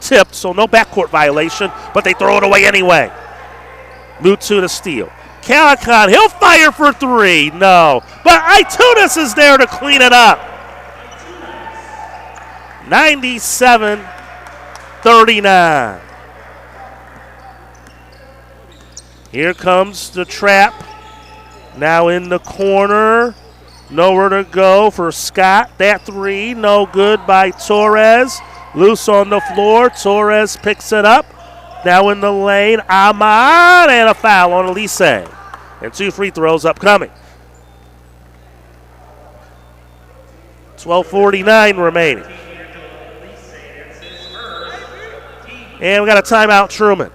tipped, so no backcourt violation, but they throw it away anyway. Mutu to steal. Calican, he'll fire for 3. No. But Itunis is there to clean it up. 97-39. Here comes the trap. Now in the corner. Nowhere to go for Scott. That 3, no good by Torres. Loose on the floor. Torres picks it up. Now in the lane. Ahmad, and a foul on Elise. And 2 free throws upcoming. 12:49 remaining. And we got a timeout, Truman.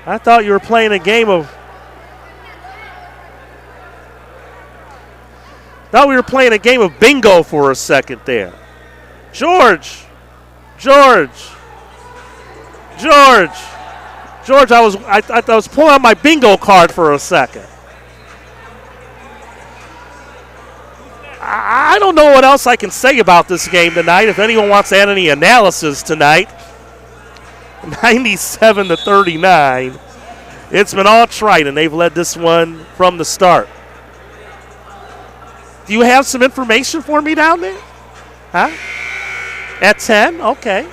I thought you were playing a game of. Thought we were playing a game of bingo for a second there. George, I was pulling out my bingo card for a second. I don't know what else I can say about this game tonight. If anyone wants to add any analysis tonight, 97-39. It's been all Triton. They've led this one from the start. Do you have some information for me down there? Huh? At 10? Okay.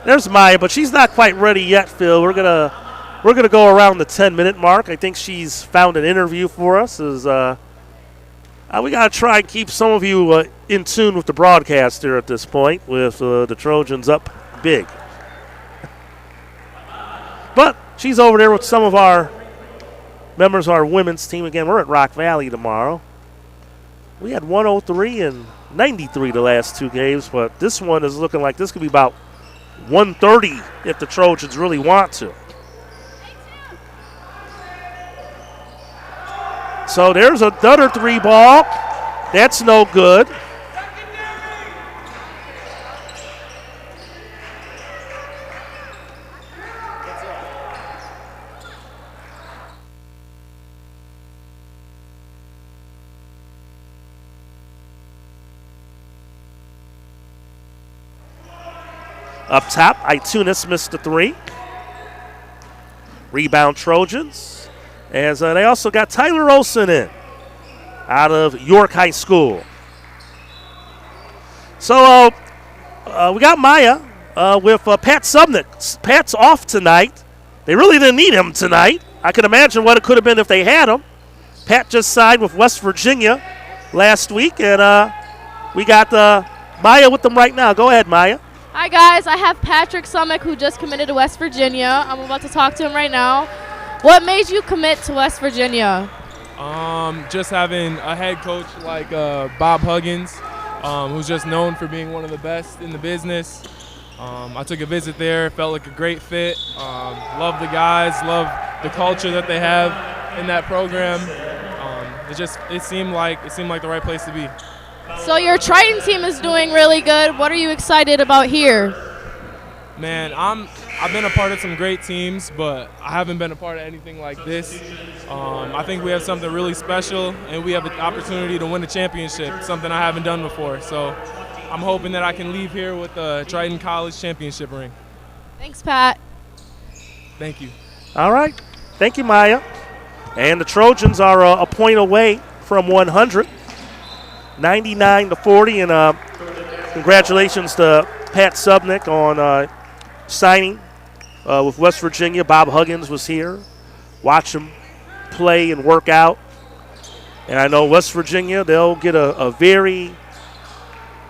There's Maya, but she's not quite ready yet, Phil. We're gonna go around the 10-minute mark. I think she's found an interview for us. We gotta try and keep some of you in tune with the broadcast here at this point, with the Trojans up big. But she's over there with some of our members of our women's team. Again, we're at Rock Valley tomorrow. We had 103 and 93 the last two games, but this one is looking like this could be about 130 if the Trojans really want to. So there's another three ball. That's no good. Up top, Itunis missed the three. Rebound Trojans. As they also got Tyler Olson in out of York High School. So we got Maya with Pat Subnick. Pat's off tonight. They really didn't need him tonight. I can imagine what it could have been if they had him. Pat just signed with West Virginia last week, and we got Maya with them right now. Go ahead, Maya. Hi, guys. I have Patrick Summick, who just committed to West Virginia. I'm about to talk to him right now. What made you commit to West Virginia? Just having a head coach like Bob Huggins, who's just known for being one of the best in the business. I took a visit there, felt like a great fit. Love the guys, love the culture that they have in that program. It seemed like the right place to be. So your Triton team is doing really good. What are you excited about here? Man, I've been a part of some great teams, but I haven't been a part of anything like this. I think we have something really special, and we have an opportunity to win a championship, something I haven't done before. So I'm hoping that I can leave here with a Triton College championship ring. Thanks, Pat. Thank you. All right. Thank you, Maya. And the Trojans are a point away from 100, 99-40, and congratulations to Pat Subnick on signing with West Virginia. Bob Huggins was here. Watch him play and work out. And I know West Virginia, they'll get a very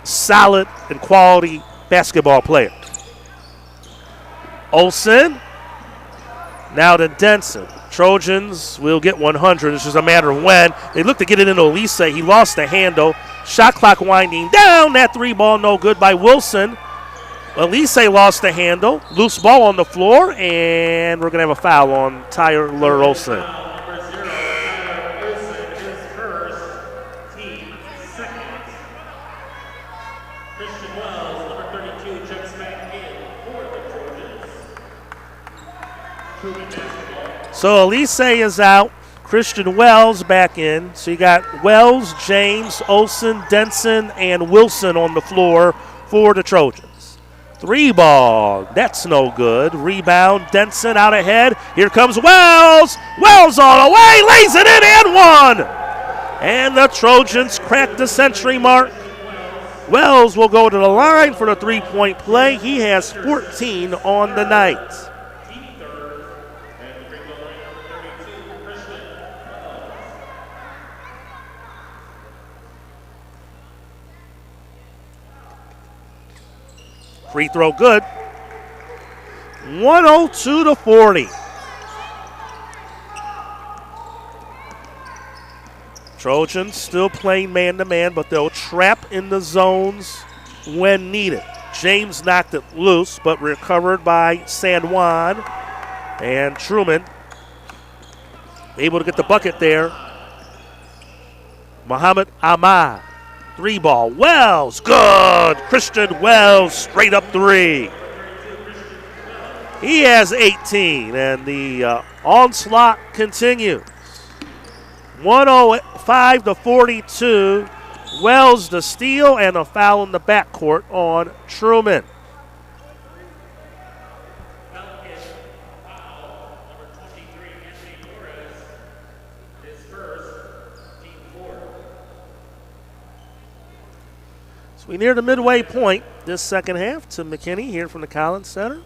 solid and quality basketball player. Olsen, now to Denson. Trojans will get 100. It's just a matter of when. They look to get it into Elise. He lost the handle. Shot clock winding down. That three ball no good by Wilson. Elise lost the handle. Loose ball on the floor, and we're going to have a foul on Tyler Olsen. Number 0, Tyler Olson, his first, team second. Christian Wells, number 32, checks back in for the Trojans. Truman basketball. So Elise is out. Christian Wells back in. So you got Wells, James, Olsen, Denson, and Wilson on the floor for the Trojans. Three ball, that's no good. Rebound, Denson out ahead. Here comes Wells. Wells all the way, lays it in and one. And the Trojans crack the century mark. Wells will go to the line for the three-point play. He has 14 on the night. Free throw good. 102-40. Trojans still playing man-to-man, but they'll trap in the zones when needed. James knocked it loose, but recovered by San Juan. And Truman able to get the bucket there. Muhammad Ahmad, 3-ball. Wells, good. Christian Wells, straight up 3. He has 18, and the onslaught continues. 105-42. Wells the steal and a foul in the backcourt on Truman. So we near the midway point this second half. Tim McKinney here from the Collins Center.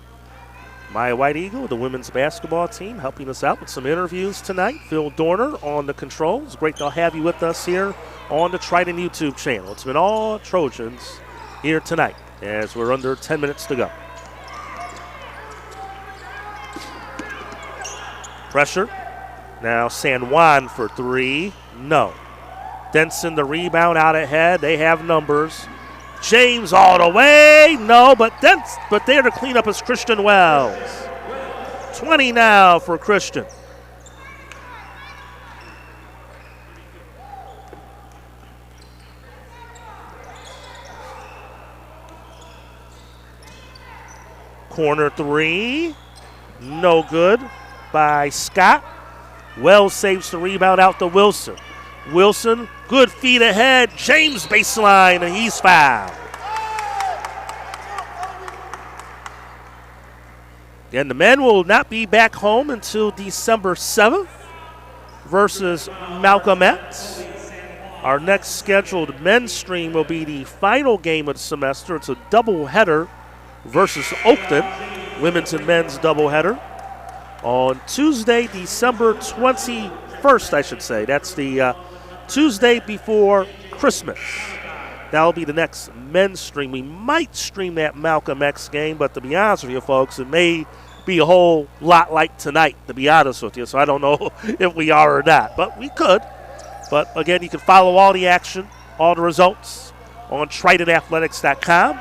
Maya White Eagle, the women's basketball team, helping us out with some interviews tonight. Phil Dorner on the controls. Great to have you with us here on the Triton YouTube channel. It's been all Trojans here tonight as we're under 10 minutes to go. Pressure. Now San Juan for 3. No. Denson the rebound out ahead. They have numbers. James all the way. No, but there to clean up is Christian Wells. 20 now for Christian. Corner 3. No good by Scott. Wells saves the rebound out to Wilson. Wilson, good feet ahead. James baseline, and he's fouled. And the men will not be back home until December 7th versus Malcolm X. Our next scheduled men's stream will be the final game of the semester. It's a doubleheader versus Oakton, women's and men's doubleheader, on Tuesday, December 21st, I should say. That's the Tuesday before Christmas. That'll be the next men's stream. We might stream that Malcolm X game, but to be honest with you folks, it may be a whole lot like tonight, to be honest with you. So I don't know if we are or not, but we could. But again, you can follow all the action, all the results on TritonAthletics.com.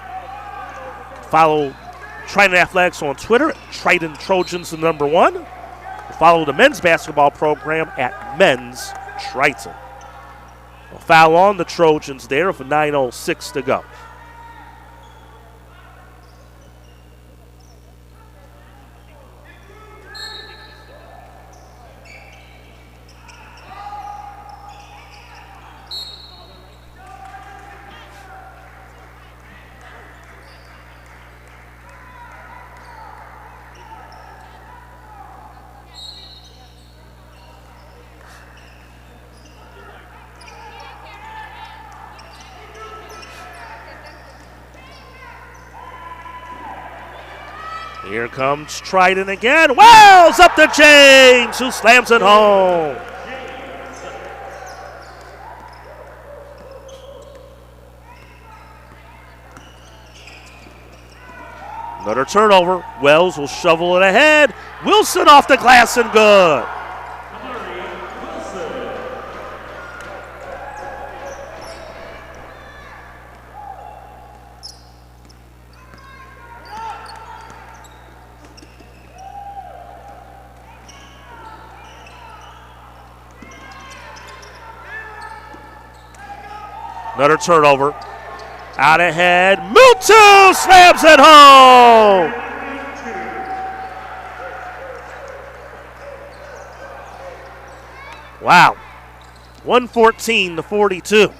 Follow Triton Athletics on Twitter at Triton Trojans, the number 1. Follow the men's basketball program at Men's Triton. A foul on the Trojans there with 9:06 to go. Here comes Triton again. Wells up to James, who slams it home. Another turnover. Wells will shovel it ahead. Wilson off the glass and good. Another turnover. Out ahead. Mutu slams it home. Wow. 114-42.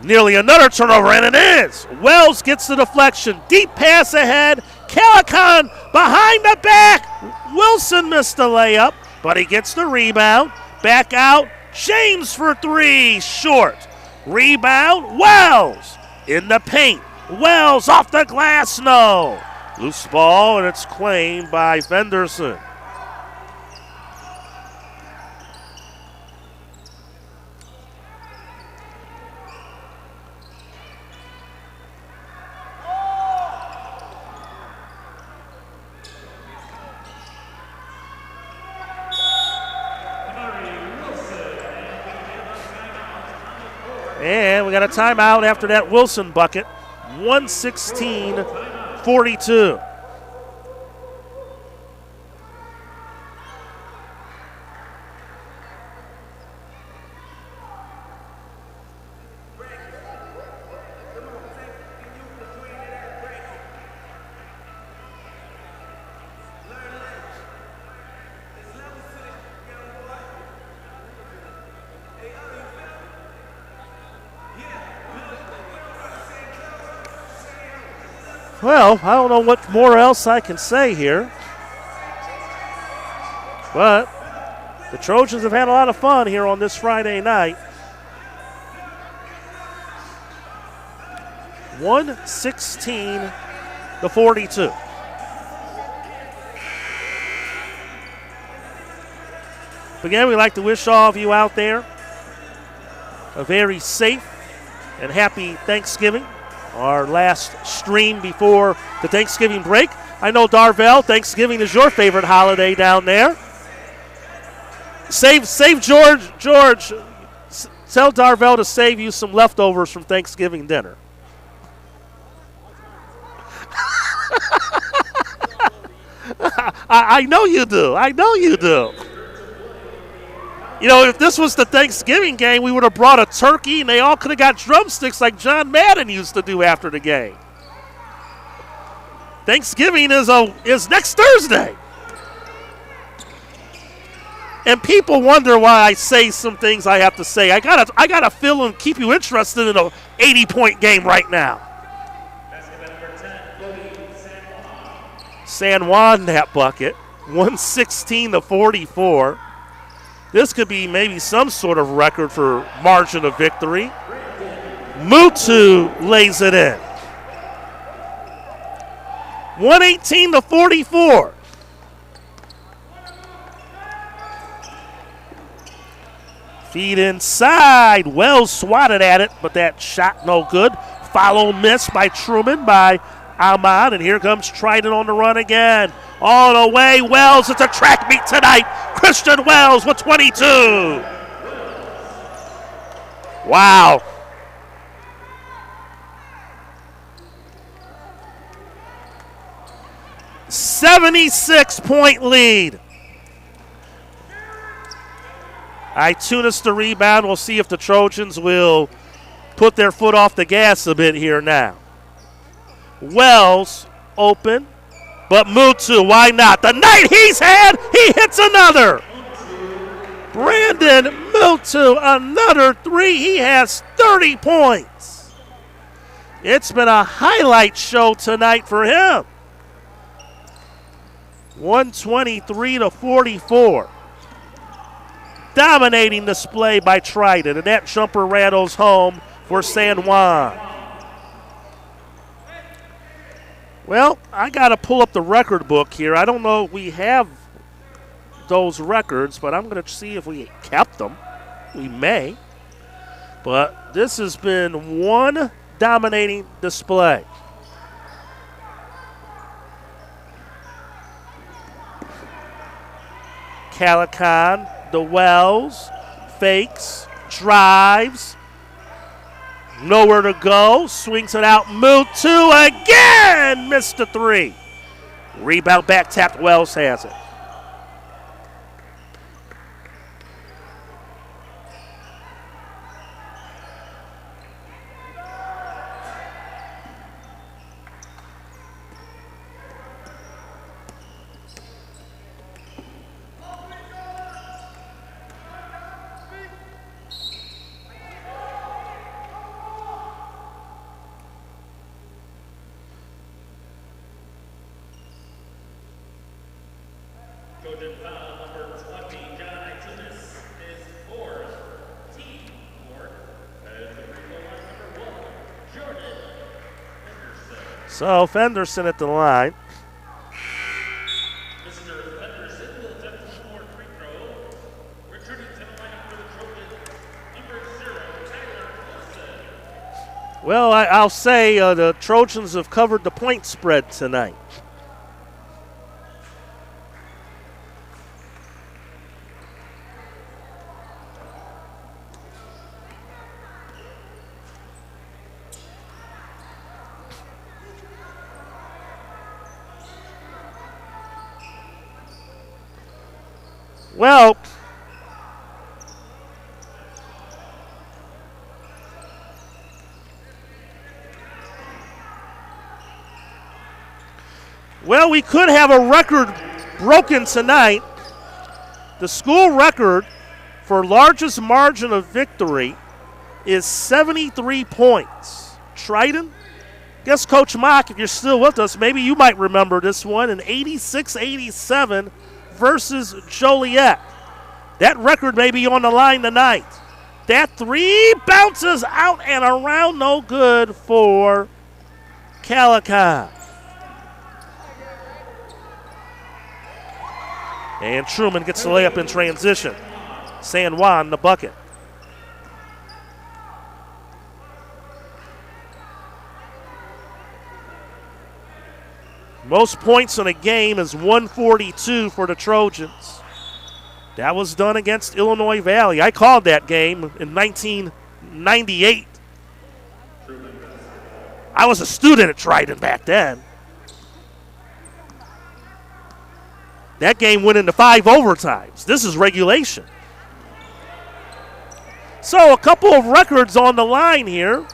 Nearly another turnover, and it is. Wells gets the deflection. Deep pass ahead. Calican behind the back. Wilson missed the layup, but he gets the rebound. Back out. James for 3, short. Rebound, Wells in the paint. Wells off the glass, no. Loose ball, and it's claimed by Fenderson. got a timeout after that Wilson bucket. 116-42. Well, I don't know what more else I can say here. But the Trojans have had a lot of fun here on this Friday night. 116-42. Again, we'd like to wish all of you out there a very safe and happy Thanksgiving. Our last stream before the Thanksgiving break. I know, Darvell, Thanksgiving is your favorite holiday down there. Save George. Tell Darvell to save you some leftovers from Thanksgiving dinner. I know you do. I know you do. You know, if this was the Thanksgiving game, we would have brought a turkey and they all could have got drumsticks like John Madden used to do after the game. Thanksgiving is next Thursday. And people wonder why I say some things I have to say. I gotta fill and keep you interested in a 80-point game right now. San Juan that bucket, 116-44. This could be maybe some sort of record for margin of victory. Mutu lays it in. 118-44. Feed inside. Wells swatted at it, but that shot no good. Follow miss by Truman by Ahmad, and here comes Triton on the run again. All the way, Wells. It's a track meet tonight. Christian Wells with 22. Wow. $76-point lead. Itunis the rebound. We'll see if the Trojans will put their foot off the gas a bit here now. Wells open, but Mutu, why not? The night he's had, he hits another. Brandon Mutu, another three. He has 30 points. It's been a highlight show tonight for him. 123-44. Dominating display by Triton, and that jumper rattles home for San Juan. Well, I got to pull up the record book here. I don't know if we have those records, but I'm going to see if we kept them. We may. But this has been one dominating display. Calican, the Wells, fakes, drives. Nowhere to go. Swings it out. Mutu again. Missed the three. Rebound back tapped. Wells has it. Trojan foul number 20, John Itunis, is fourth, team fourth, as the free throw line number 1, Jordan Henderson. So Fenderson at the line. Mr. Henderson will attempt one more free throw, returning to the lineup for the Trojans, number 0, Tyler Wilson. Well, I'll say the Trojans have covered the point spread tonight. Well, we could have a record broken tonight. The school record for largest margin of victory is 73 points. Triton, guess Coach Mock, if you're still with us, maybe you might remember this one in 86-87 versus Joliet. That record may be on the line tonight. That three bounces out and around, no good for Calicut. And Truman gets the layup in transition. San Juan the bucket. Most points in a game is 142 for the Trojans. That was done against Illinois Valley. I called that game in 1998. I was a student at Triton back then. That game went into 5 overtimes. This is regulation. So a couple of records on the line here.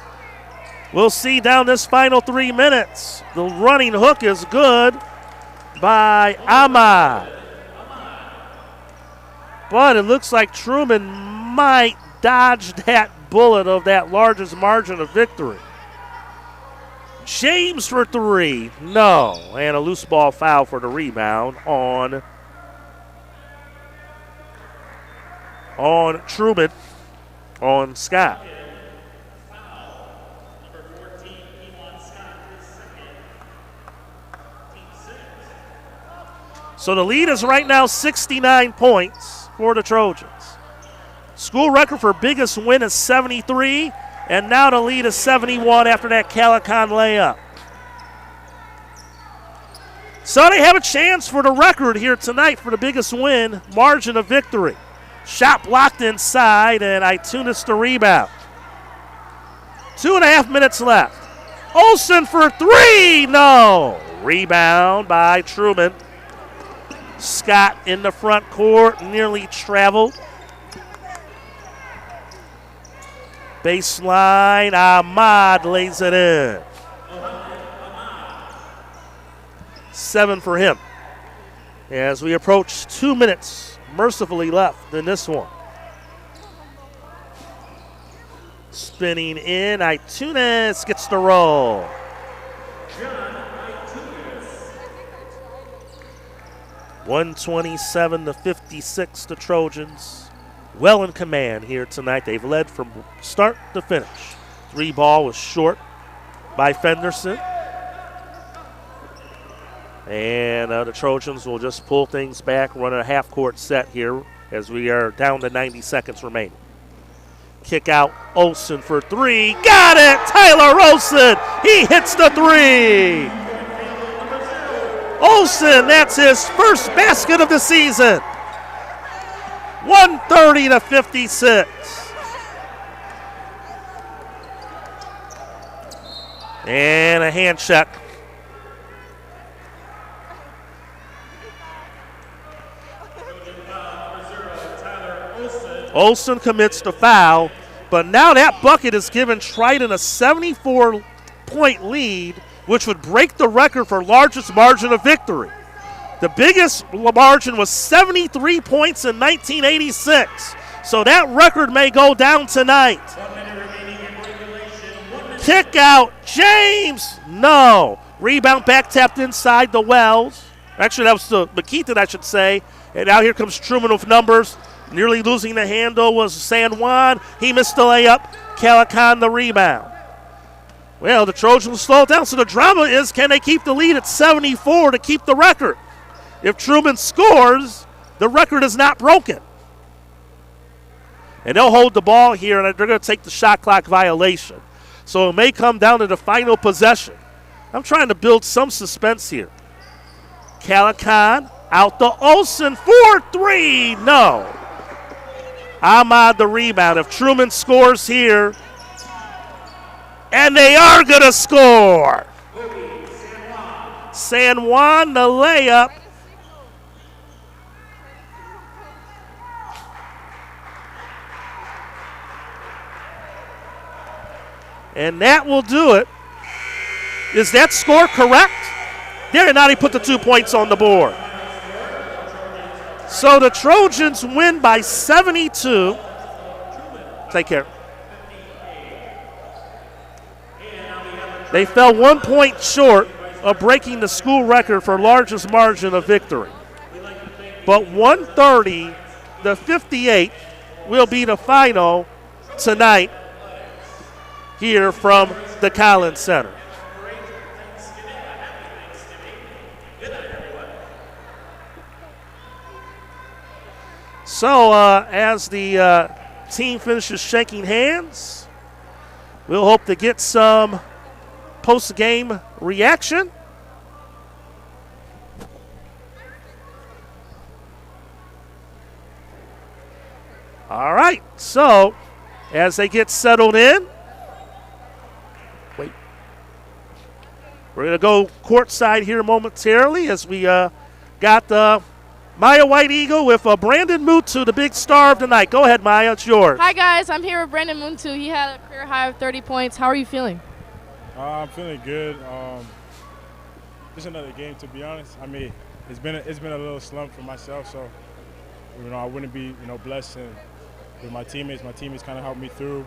We'll see down this final 3 minutes. The running hook is good by Ahmad. But it looks like Truman might dodge that bullet of that largest margin of victory. James for 3. No. And a loose ball foul for the rebound on Truman, on Scott. So the lead is right now 69 points for the Trojans. School record for biggest win is 73, and now the lead is 71 after that Calicut layup. So they have a chance for the record here tonight for the biggest win, margin of victory. Shot blocked inside, and Itunis the rebound. 2.5 minutes left. Olsen for 3, no. Rebound by Truman. Scott in the front court, nearly traveled. Baseline, Ahmad lays it in. 7 for him. As we approach 2 minutes, mercifully left in this one. Spinning in, Itunis gets the roll. 127-56, the Trojans. Well in command here tonight. They've led from start to finish. 3 ball was short by Fenderson. And the Trojans will just pull things back, run a half-court set here as we are down to 90 seconds remaining. Kick out, Olsen for 3. Got it! Tyler Olsen! He hits the 3! Olsen, that's his first basket of the season. 130-56. And a hand check. Olsen commits the foul, but now that bucket has given Triton a 74-point lead, which would break the record for largest margin of victory. The biggest margin was 73 points in 1986. So that record may go down tonight. Kick out, James. No. Rebound back tapped inside the Wells. Actually, that was the McKeithen, I should say. And now here comes Truman with numbers. Nearly losing the handle was San Juan. He missed the layup. Calicut the rebound. Well, the Trojans slow it down. So the drama is, can they keep the lead at 74 to keep the record? If Truman scores, the record is not broken. And they'll hold the ball here, and they're going to take the shot clock violation. So it may come down to the final possession. I'm trying to build some suspense here. Calicut out to Olsen for 3. No. Ahmad the rebound. If Truman scores here, and they are going to score. San Juan the layup. And that will do it. Is that score correct? There, now he put the 2 points on the board. So the Trojans win by 72. Take care. They fell 1 point short of breaking the school record for largest margin of victory. But 130-58 will be the final tonight here from the Collins Center. So as the team finishes shaking hands, we'll hope to get some post-game reaction. All right, so as they get settled in, we're going to go courtside here momentarily as we got Maya White Eagle with Brandon Mutu, the big star of the night. Go ahead, Maya, it's yours. Hi, guys. I'm here with Brandon Mutu. He had a career high of 30 points. How are you feeling? I'm feeling good. Just another game, to be honest. I mean, it's been a little slump for myself, so I wouldn't be blessed and with my teammates. My teammates kind of helped me through,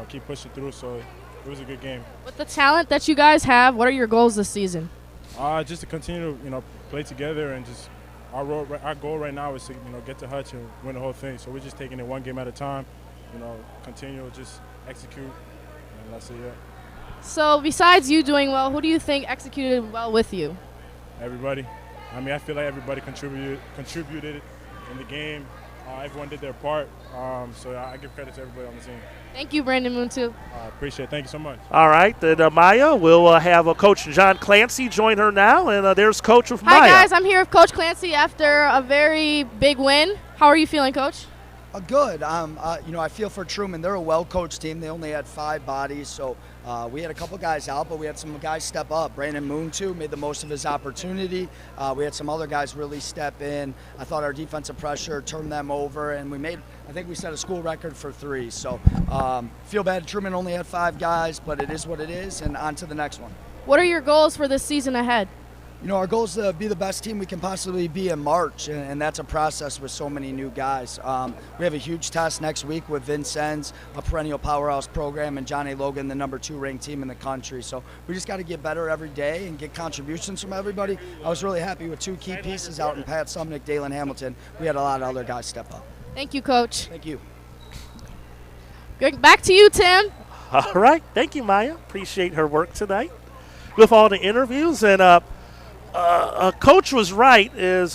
keep pushing through. So it was a good game. With the talent that you guys have, what are your goals this season? Just to continue to play together and just our goal right now is to get to Hutch and win the whole thing. So we're just taking it one game at a time. Continue to just execute, and that's it. Yeah. So besides you doing well, who do you think executed well with you? Everybody. I mean, I feel like everybody contributed in the game. Everyone did their part. So I give credit to everybody on the team. Thank you, Brandon Mutu. I appreciate it. Thank you so much. All right, then Maya will have Coach John Clancy join her now, and there's Coach with Maya. Hi, guys. I'm here with Coach Clancy after a very big win. How are you feeling, Coach? Good. I feel for Truman. They're a well-coached team. They only had 5 bodies, so we had a couple guys out, but we had some guys step up. Brandon Mutu made the most of his opportunity. We had some other guys really step in. I thought our defensive pressure turned them over, and I think we set a school record for 3. So feel bad Truman only had 5 guys, but it is what it is, and on to the next one. What are your goals for this season ahead? Our goal is to be the best team we can possibly be in March, and that's a process with so many new guys. We have a huge test next week with Vincennes, a perennial powerhouse program, and Johnny Logan, the number 2 ranked team in the country. So we just got to get better every day and get contributions from everybody. I was really happy with 2 key pieces out in Pat Sumnick, Dalen Hamilton. We had a lot of other guys step up. Thank you, Coach. Thank you. Back to you, Tim. All right. Thank you, Maya. Appreciate her work tonight with all the interviews. And Coach was right as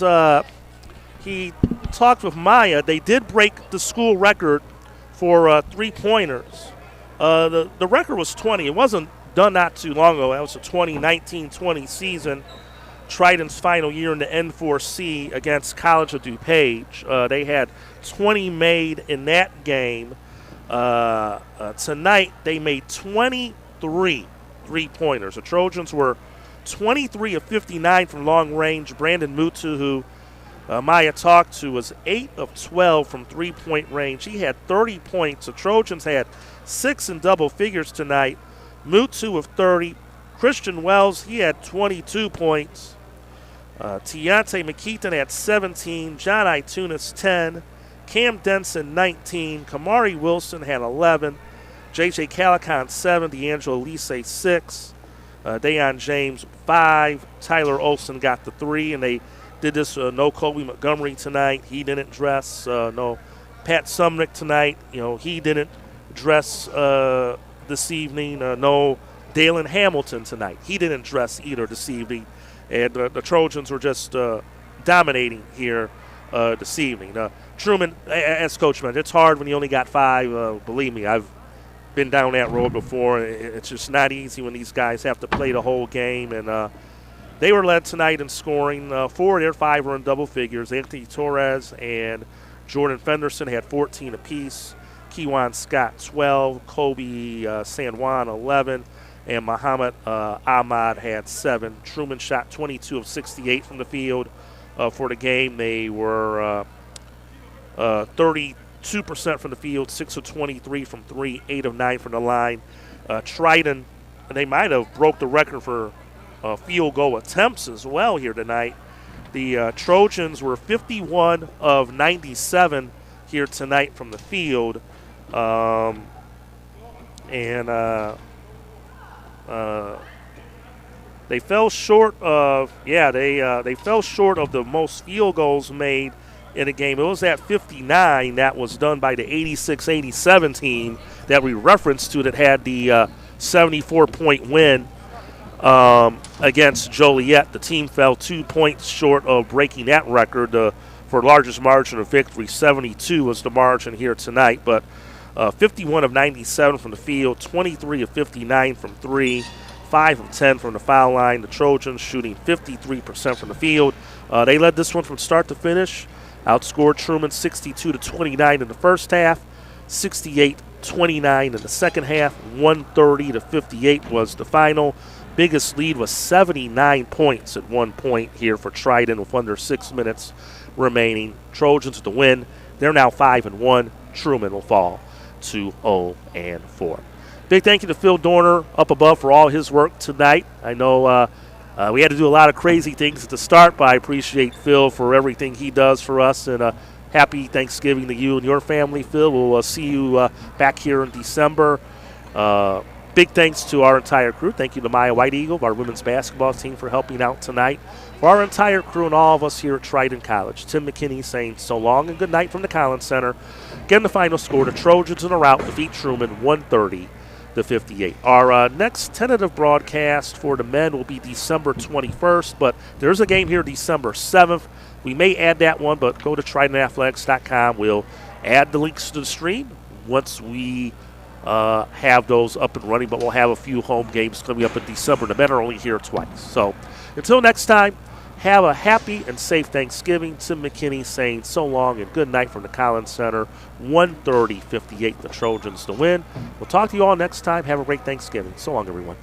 he talked with Maya. They did break the school record for 3-pointers. The record was 20. It wasn't done not too long ago. That was a 2019-20 season. Triton's final year in the N4C against College of DuPage. They had 20 made in that game. Tonight they made 23 3-pointers. The Trojans were 23 of 59 from long range. Brandon Mutu, who Maya talked to, was 8 of 12 from 3-point range. He had 30 points. The Trojans had 6 in double figures tonight. Mutu with 30. Christian Wells, he had 22 points. Tiante McKeaton had 17. John Itunis 10. Cam Denson 19. Kamari Wilson had 11. J.J. Calicon 7. D'Angelo Lise 6. Dayon James 5. Tyler Olson got the 3, and they did this. No Colby Montgomery tonight. He didn't dress. No Pat Sumnick tonight. He didn't dress this evening. No Dalen Hamilton tonight. He didn't dress either this evening. And the Trojans were just dominating here this evening. Truman, as Coach mentioned, it's hard when you only got 5. Believe me, I've been down that road before. It's just not easy when these guys have to play the whole game. And they were led tonight in scoring. 4 of their 5 were in double figures. Anthony Torres and Jordan Fenderson had 14 apiece. Kewan Scott 12. Kobe San Juan 11. And Muhammad Ahmad had 7. Truman shot 22 of 68 from the field for the game. They were 32% from the field, 6 of 23 from 3, 8 of 9 from the line. Triton, and they might have broke the record for field goal attempts as well here tonight. The Trojans were 51 of 97 here tonight from the field. They fell short of they fell short of the most field goals made in a game. It was at 59 that was done by the 86-87 team that we referenced to that had the 74-point win against Joliet. The team fell 2 points short of breaking that record. For largest margin of victory, 72 was the margin here tonight. But 51 of 97 from the field, 23 of 59 from three, 5 of 10 from the foul line. The Trojans shooting 53% from the field. They led this one from start to finish. Outscored Truman 62-29 in the first half, 68-29 in the second half, 130-58 was the final. Biggest lead was 79 points at one point here for Triton with under 6 minutes remaining. Trojans to win. They're now 5-1. Truman will fall to 0-4. Big thank you to Phil Dorner up above for all his work tonight. I know we had to do a lot of crazy things at the start, but I appreciate Phil for everything he does for us. And happy Thanksgiving to you and your family, Phil. We'll see you back here in December. Big thanks to our entire crew. Thank you to Maya White Eagle, our women's basketball team, for helping out tonight. For our entire crew and all of us here at Triton College, Tim McKinney saying so long and good night from the Collins Center. Again, the final score, the Trojans in a rout defeat Truman 130-58. Our next tentative broadcast for the men will be December 21st, but there's a game here December 7th. We may add that one, but go to TritonAthletics.com. We'll add the links to the stream once we have those up and running, but we'll have a few home games coming up in December. The men are only here twice. So until next time, have a happy and safe Thanksgiving. Tim McKinney saying so long and good night from the Collins Center. 130-58, the Trojans to win. We'll talk to you all next time. Have a great Thanksgiving. So long, everyone.